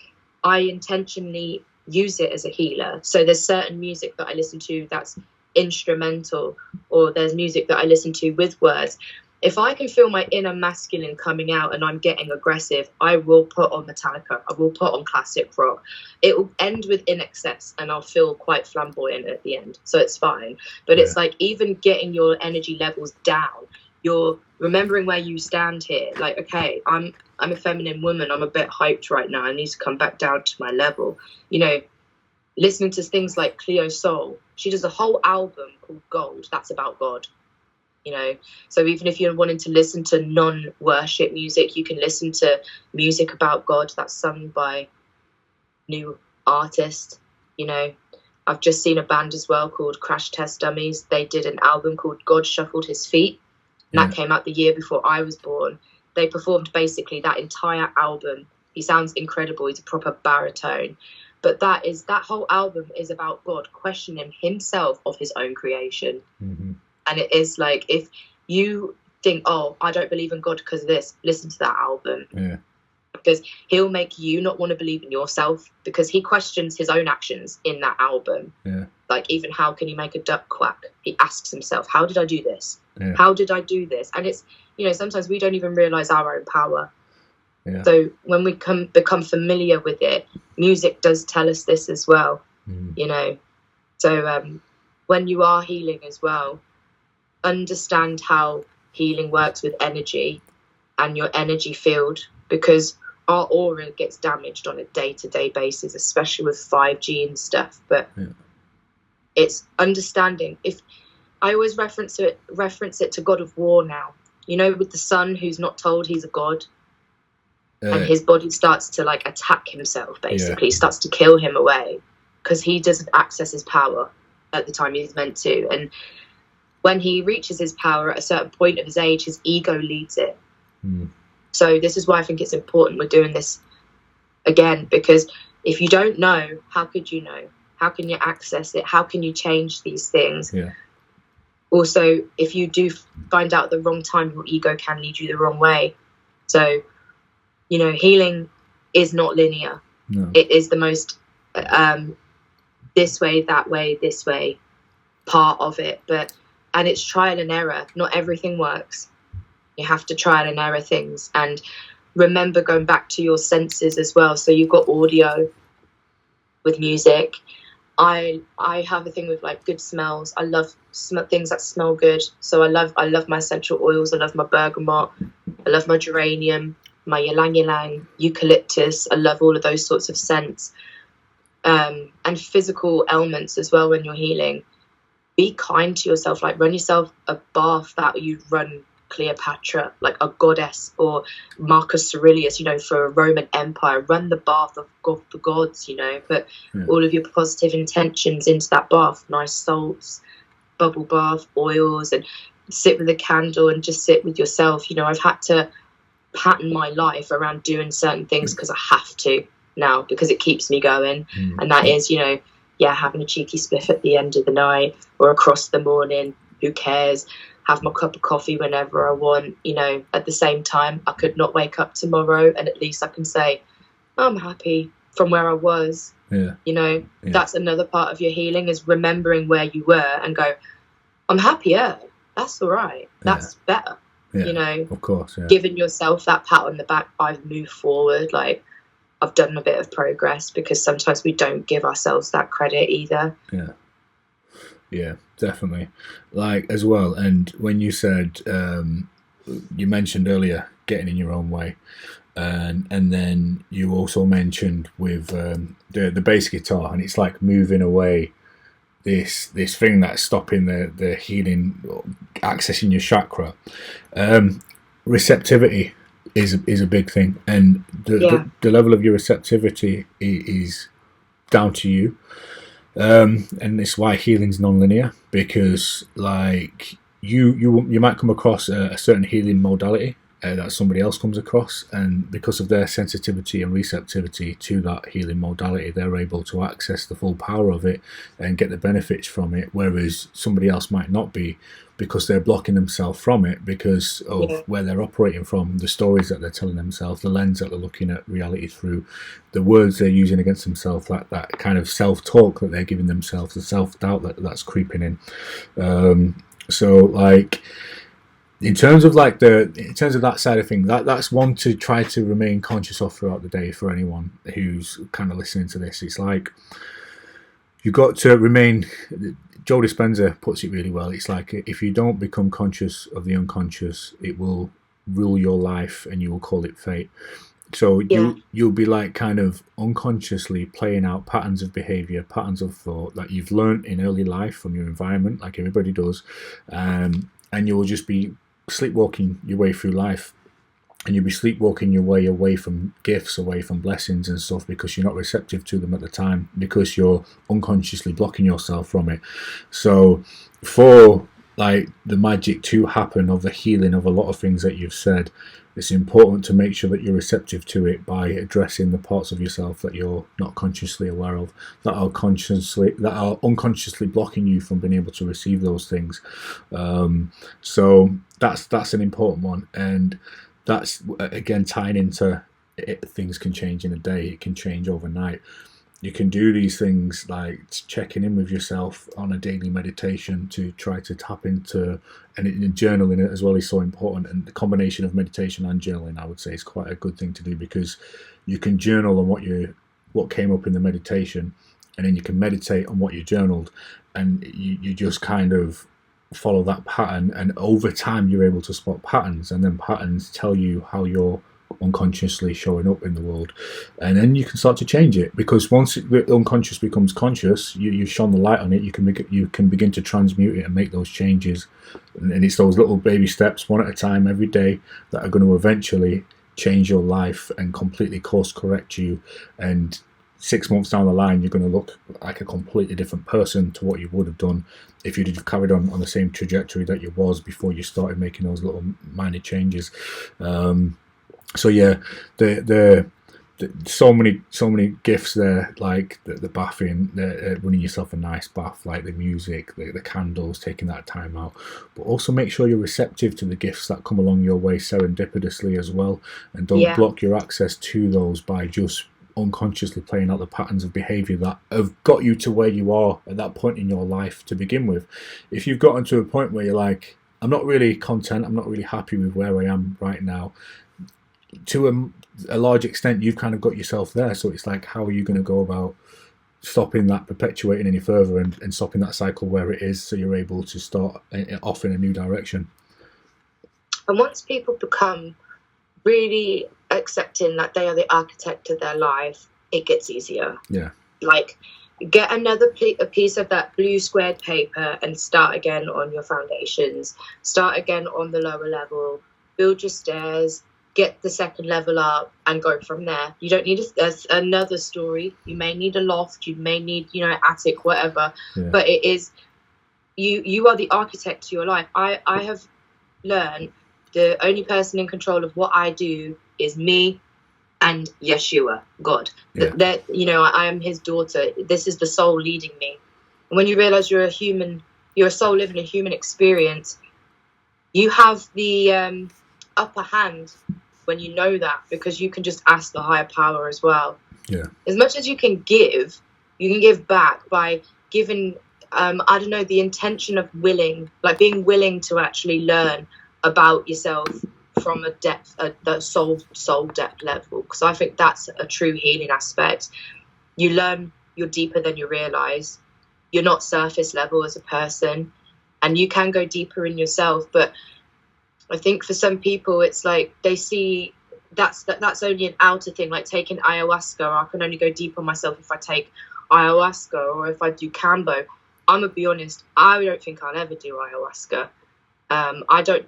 I intentionally use it as a healer. So there's certain music that I listen to that's instrumental, or there's music that I listen to with words. If I can feel my inner masculine coming out and I'm getting aggressive, I will put on Metallica. I will put on classic rock. It will end with In Excess and I'll feel quite flamboyant at the end. So it's fine. But it's like, even getting your energy levels down, you're remembering where you stand here. Like, okay, I'm a feminine woman. I'm a bit hyped right now. I need to come back down to my level. You know, listening to things like Cleo Soul. She does a whole album called Gold. That's about God. You know, so even if you're wanting to listen to non-worship music, you can listen to music about God that's sung by new artists. You know, I've just seen a band as well called Crash Test Dummies. They did an album called God Shuffled His Feet, and that came out the year before I was born. They performed basically that entire album. He sounds incredible. He's a proper baritone. But that whole album is about God questioning himself of his own creation. Mm-hmm. And it is like, if you think, oh, I don't believe in God because of this, listen to that album. Yeah. Because he'll make you not want to believe in yourself, because he questions his own actions in that album. Yeah. Like, even how can you make a duck quack? He asks himself, how did I do this? Yeah. How did I do this? And it's, you know, sometimes we don't even realize our own power. Yeah. So when we become familiar with it, music does tell us this as well, you know. So when you are healing as well, understand how healing works with energy and your energy field, because our aura gets damaged on a day-to-day basis, especially with 5G and stuff. But it's understanding. If I always reference it to God of War now, you know, with the son who's not told he's a god. And his body starts to like attack himself, basically. Starts to kill him away because he doesn't access his power at the time he's meant to. And when he reaches his power at a certain point of his age, his ego leads it. So this is why I think it's important we're doing this again, because if you don't know, how could you know? How can you access it? How can you change these things? Also, if you do find out at the wrong time, your ego can lead you the wrong way. So, you know, healing is not linear. No. It is the most this way, that way, this way part of it. And it's trial and error. Not everything works. You have to trial and error things. And remember going back to your senses as well. So you've got audio with music. I have a thing with like good smells. I love things that smell good. So I love my essential oils. I love my bergamot. I love my geranium, my ylang ylang, eucalyptus. I love all of those sorts of scents. And physical elements as well when you're healing. Be kind to yourself. Like, run yourself a bath that you run Cleopatra, like a goddess, or Marcus Aurelius, you know, for a Roman Empire. Run the bath of the gods, you know. Put all of your positive intentions into that bath. Nice salts, bubble bath, oils, and sit with a candle and just sit with yourself. You know, I've had to pattern my life around doing certain things because I have to now, because it keeps me going. And that is, you know, having a cheeky spliff at the end of the night or across the morning. Who cares? Have my cup of coffee whenever I want. You know, at the same time, I could not wake up tomorrow, and at least I can say I'm happy from where I was. You know, that's another part of your healing, is remembering where you were and go, I'm happier. That's all right. That's better. You know, of course, giving yourself that pat on the back. I've moved forward. Like, I've done a bit of progress, because sometimes we don't give ourselves that credit either. Yeah, definitely. Like, as well, and when you said, you mentioned earlier getting in your own way, and then you also mentioned with the bass guitar, and it's like moving away this thing that's stopping the healing, accessing your chakra. Receptivity is a big thing, and the level of your receptivity is down to you. And it's why healing's non-linear, because like you might come across a certain healing modality that somebody else comes across, and because of their sensitivity and receptivity to that healing modality, they're able to access the full power of it and get the benefits from it, whereas somebody else might not be, because they're blocking themselves from it because of where they're operating from, the stories that they're telling themselves, the lens that they're looking at reality through, the words they're using against themselves, that kind of self-talk that they're giving themselves, the self-doubt that's creeping in. So like, in terms of that side of things, that's one to try to remain conscious of throughout the day for anyone who's kind of listening to this. It's like, you've got to remain. Joe Dispenza puts it really well. It's like, if you don't become conscious of the unconscious, it will rule your life and you will call it fate. So you'll be like kind of unconsciously playing out patterns of behavior, patterns of thought that you've learned in early life from your environment, like everybody does, and you'll just be sleepwalking your way through life, and you'll be sleepwalking your way away from gifts, away from blessings and stuff, because you're not receptive to them at the time, because you're unconsciously blocking yourself from it. So for like the magic to happen of the healing of a lot of things that you've said, it's important to make sure that you're receptive to it by addressing the parts of yourself that you're not consciously aware of, that are unconsciously blocking you from being able to receive those things. So that's an important one, and that's again tying into it, things can change in a day. It can change overnight. You can do these things like checking in with yourself on a daily meditation to try to tap into, and journaling as well is so important. And the combination of meditation and journaling, I would say, is quite a good thing to do, because you can journal on what came up in the meditation, and then you can meditate on what you journaled, and you just kind of follow that pattern, and over time you're able to spot patterns, and then patterns tell you how you're unconsciously showing up in the world, and then you can start to change it, because once the unconscious becomes conscious, you've shone the light on it, you can begin to transmute it and make those changes, and it's those little baby steps, one at a time, every day, that are going to eventually change your life and completely course correct you, and 6 months down the line you're going to look like a completely different person to what you would have done if you'd have carried on the same trajectory that you was before you started making those little minor changes. So yeah, the so many gifts there, like the bathing, running yourself a nice bath, like the music, the candles, taking that time out, but also make sure you're receptive to the gifts that come along your way serendipitously as well, and don't block your access to those by just unconsciously playing out the patterns of behavior that have got you to where you are at that point in your life to begin with. If you've gotten to a point where you're like, I'm not really content, I'm not really happy with where I am right now, to a large extent you've kind of got yourself there, so it's like, how are you going to go about stopping that perpetuating any further, and stopping that cycle where it is, so you're able to start off in a new direction. And once people become really accepting that they are the architect of their life, it gets easier. Yeah, like, get a piece of that blue squared paper and start again on your foundations, start again on the lower level, build your stairs, get the second level up, and go from there. You don't need another story. You may need a loft, you may need, attic, whatever. Yeah. But it is, you are the architect to your life. I have learned the only person in control of what I do is me and Yeshua, God. Yeah. That I am his daughter. This is the soul leading me. And when you realize you're a soul living a human experience, you have the upper hand when you know that, because you can just ask the higher power as well. Yeah. As much as you can give back by giving, the intention of being willing to actually learn about yourself from a depth, the soul depth level, because I think that's a true healing aspect. You learn you're deeper than you realize. You're not surface level as a person, and you can go deeper in yourself. But I think for some people, it's like they see that's only an outer thing, like taking ayahuasca. Or I can only go deep on myself if I take ayahuasca or if I do Cambo. I'm gonna be honest, I don't think I'll ever do ayahuasca. I don't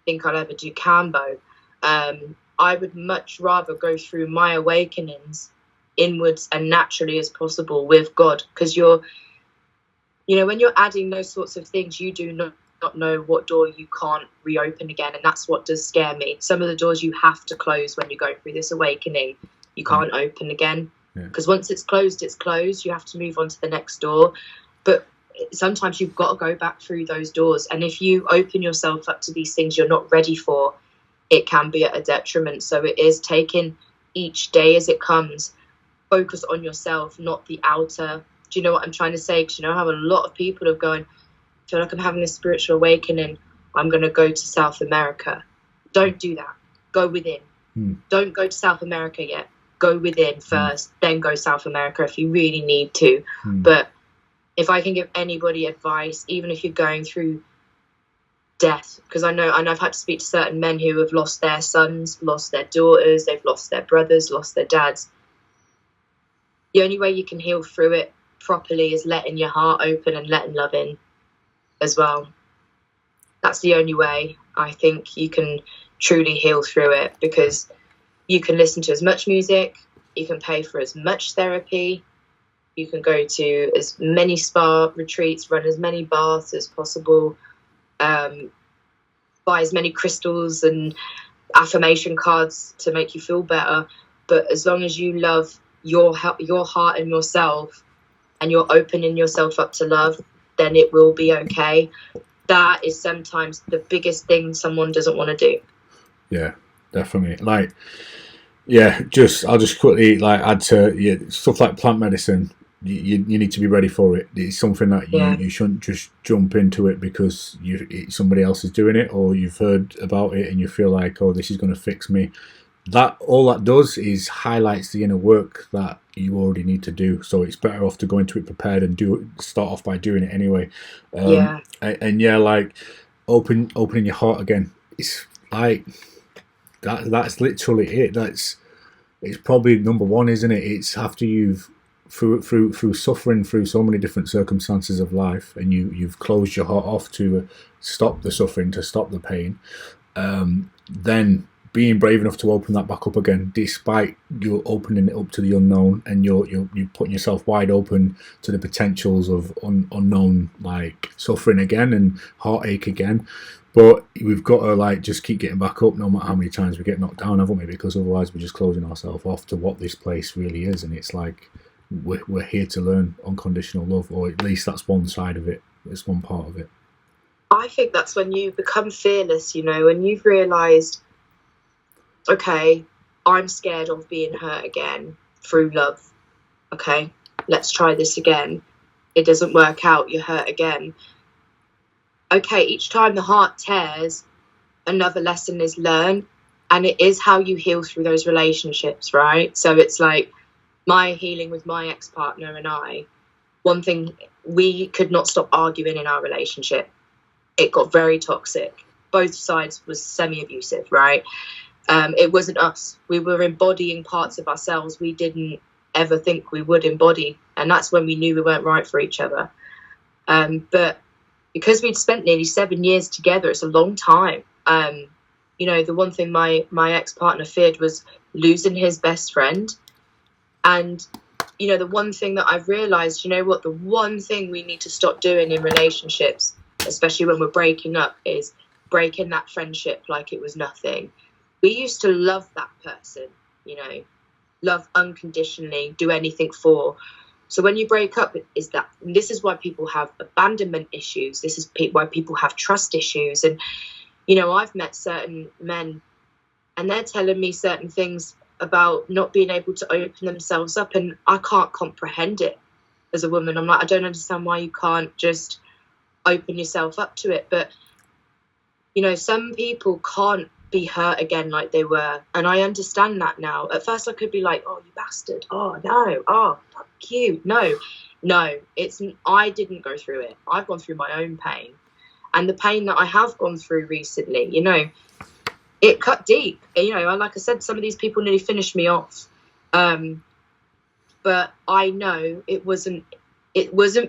think I'll ever do Cambo. I would much rather go through my awakenings inwards and naturally as possible with God, because when you're adding those sorts of things, you do not know what door you can't reopen again, and that's what does scare me. Some of the doors you have to close when you're going through this awakening, you can't open again, because once it's closed, you have to move on to the next door. But sometimes you've got to go back through those doors, and if you open yourself up to these things you're not ready for, it can be at a detriment. So it is taking each day as it comes, focus on yourself, not the outer. Do you know what I'm trying to say? Because how a lot of people are going, I feel like I'm having a spiritual awakening, I'm going to go to South America. Don't do that. Go within. Don't go to South America yet. Go within first, then go South America if you really need to. But if I can give anybody advice, even if you're going through death, because I know, and I've had to speak to certain men who have lost their sons, lost their daughters, they've lost their brothers, lost their dads. The only way you can heal through it properly is letting your heart open and letting love in as well. That's the only way I think you can truly heal through it, because you can listen to as much music, you can pay for as much therapy, you can go to as many spa retreats, run as many baths as possible, buy as many crystals and affirmation cards to make you feel better. But as long as you love your heart and yourself, and you're opening yourself up to love, then it will be okay. That is sometimes the biggest thing someone doesn't want to do. Yeah, definitely. Like, yeah, I'll just quickly like add to stuff like plant medicine. You need to be ready for it. It's something that you shouldn't just jump into it because somebody else is doing it, or you've heard about it and you feel like, oh, this is going to fix me. That all that does is highlights the inner work that you already need to do. So it's better off to go into it prepared and start off by doing it anyway. And like opening your heart again. It's like that's literally it. It's probably number one, isn't it? It's after you've through suffering through so many different circumstances of life, and you've closed your heart off to stop the suffering, to stop the pain. Then being brave enough to open that back up again, despite you opening it up to the unknown, and you're putting yourself wide open to the potentials of unknown, like suffering again and heartache again. But we've got to like just keep getting back up, no matter how many times we get knocked down, haven't we? Because otherwise we're just closing ourselves off to what this place really is. And it's like we're here to learn unconditional love, or at least that's one side of it. It's one part of it. I think that's when you become fearless, and you've realised, okay, I'm scared of being hurt again through love. Okay, let's try this again. It doesn't work out, you're hurt again. Okay, each time the heart tears, another lesson is learned, and it is how you heal through those relationships, right? So it's like my healing with my ex-partner and I, one thing, we could not stop arguing in our relationship. It got very toxic. Both sides was semi-abusive, right? It wasn't us. We were embodying parts of ourselves we didn't ever think we would embody. And that's when we knew we weren't right for each other. But because we'd spent nearly 7 years together, it's a long time. The one thing my ex-partner feared was losing his best friend. And, the one thing that I've realised, the one thing we need to stop doing in relationships, especially when we're breaking up, is breaking that friendship like it was nothing. We used to love that person, love unconditionally, do anything for. So when you break up, this is why people have abandonment issues. This is why people have trust issues. And, I've met certain men and they're telling me certain things about not being able to open themselves up. And I can't comprehend it as a woman. I'm like, I don't understand why you can't just open yourself up to it. But, some people can't be hurt again like they were, and I understand that now. At first I could be like, oh, you bastard, oh no, oh fuck you, no, I didn't go through it. I've gone through my own pain, and the pain that I have gone through recently, it cut deep. Like I said, some of these people nearly finished me off, but I know it wasn't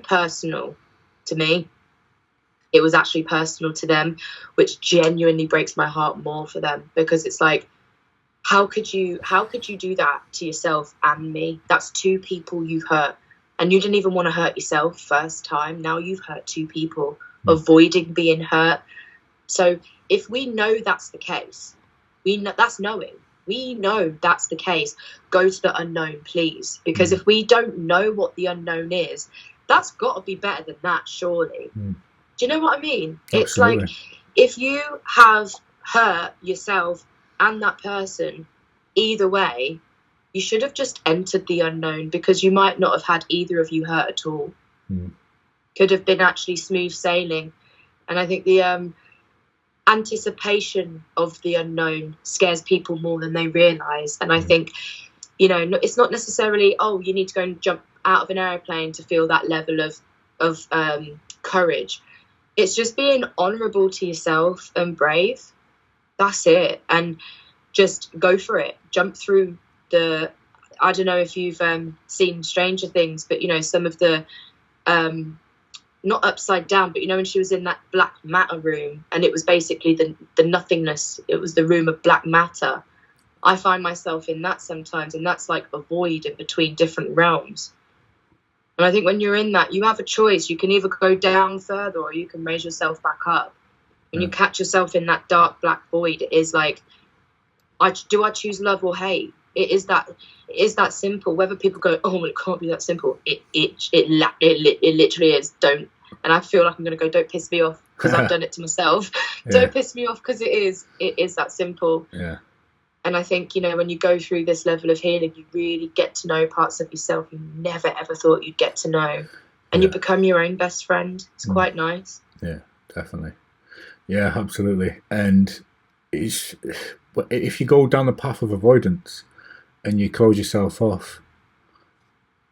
personal to me. It was actually personal to them, which genuinely breaks my heart more for them, because it's like, how could you do that to yourself and me? That's two people you've hurt, and you didn't even want to hurt yourself first time. Now you've hurt two people, avoiding being hurt. So if we know that's the case, that's knowing. We know that's the case. Go to the unknown, please, because if we don't know what the unknown is, that's got to be better than that, surely. Do you know what I mean? Absolutely. It's like, if you have hurt yourself and that person, either way, you should have just entered the unknown, because you might not have had either of you hurt at all. Could have been actually smooth sailing. And I think the anticipation of the unknown scares people more than they realise. And I think, it's not necessarily, oh, you need to go and jump out of an aeroplane to feel that level of courage. It's just being honourable to yourself and brave. That's it. And just go for it. Jump through I don't know if you've seen Stranger Things, but, some of the, not upside down, but, when she was in that black matter room, and it was basically the nothingness. It was the room of black matter. I find myself in that sometimes, and that's like a void in between different realms. And I think when you're in that, you have a choice. You can either go down further, or you can raise yourself back up. When you catch yourself in that dark black void, it is like, I choose love or hate? It is that simple. Whether people go, oh, well, it can't be that simple. It literally is. Don't. And I feel like I'm going to go, don't piss me off, because I've done it to myself. Don't piss me off, because it is that simple. Yeah. And I think, you know, when you go through this level of healing, you really get to know parts of yourself you never, ever thought you'd get to know. And you become your own best friend. It's quite nice. Yeah, definitely. Yeah, absolutely. And if you go down the path of avoidance and you close yourself off,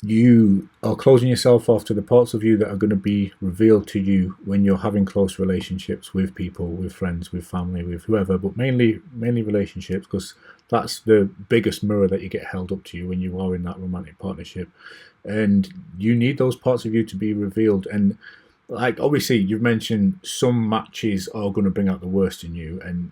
you are closing yourself off to the parts of you that are going to be revealed to you when you're having close relationships with people, with friends, with family, with whoever, but mainly relationships, because that's the biggest mirror that you get held up to you when you are in that romantic partnership. And you need those parts of you to be revealed. And like, obviously you've mentioned some matches are going to bring out the worst in you, and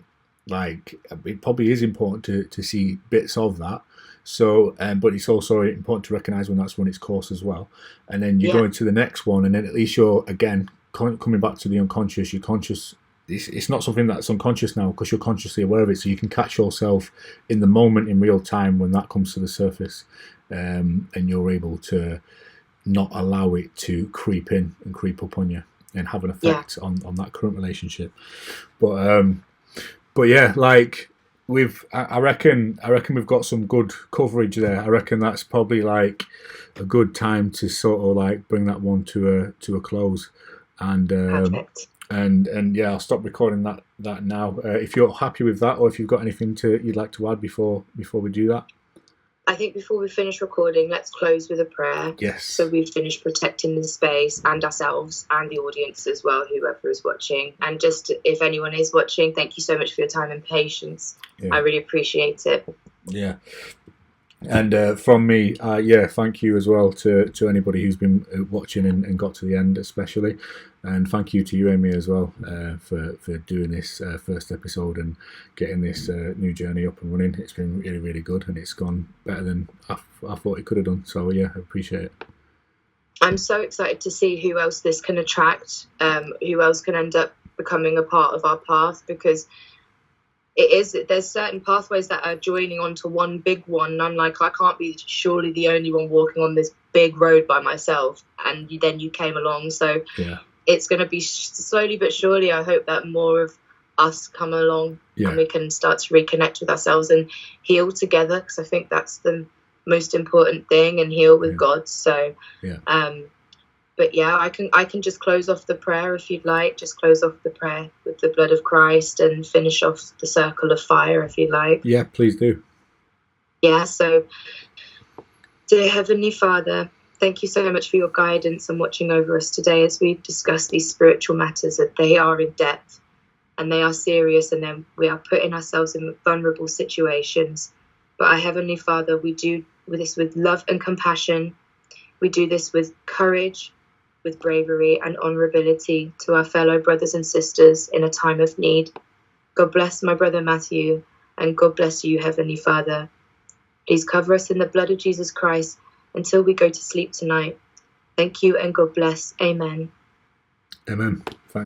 like it probably is important to see bits of that. So, but it's also important to recognise when that's run its course as well. And then you go into the next one, and then at least you're, again, coming back to the unconscious. You're conscious. It's not something that's unconscious now, because you're consciously aware of it. So you can catch yourself in the moment, in real time, when that comes to the surface, and you're able to not allow it to creep in and creep up on you and have an effect on that current relationship. But yeah, like, I reckon we've got some good coverage there. I reckon that's probably like a good time to sort of like bring that one to a close. And and yeah, I'll stop recording that now. If you're happy with that, or if you've got anything you'd like to add before we do that. I think before we finish recording, let's close with a prayer. Yes. So we've finished protecting the space and ourselves and the audience as well, whoever is watching. And just if anyone is watching, thank you so much for your time and patience. Yeah. I really appreciate it. Yeah. And from me, thank you as well to anybody who's been watching and got to the end, especially. And thank you to you, Amy, as well, for doing this first episode and getting this new journey up and running. It's been really, really good, and it's gone better than I thought it could have done. So, yeah, I appreciate it. I'm so excited to see who else this can attract, who else can end up becoming a part of our path, because there's certain pathways that are joining onto one big one, and I'm like, I can't be surely the only one walking on this big road by myself. And then you came along, so it's going to be slowly but surely. I hope that more of us come along and we can start to reconnect with ourselves and heal together, because I think that's the most important thing, and heal with God. So but yeah, I can just close off the prayer if you'd like. Just close off the prayer with the blood of Christ and finish off the circle of fire if you'd like. Yeah, please do. Yeah, so dear Heavenly Father, thank you so much for your guidance and watching over us today as we discuss these spiritual matters, that they are in depth and they are serious, and then we are putting ourselves in vulnerable situations. But our Heavenly Father, we do this with love and compassion. We do this with courage, with bravery and honourability to our fellow brothers and sisters in a time of need. God bless my brother Matthew, and God bless you, Heavenly Father. Please cover us in the blood of Jesus Christ until we go to sleep tonight. Thank you and God bless. Amen. Amen.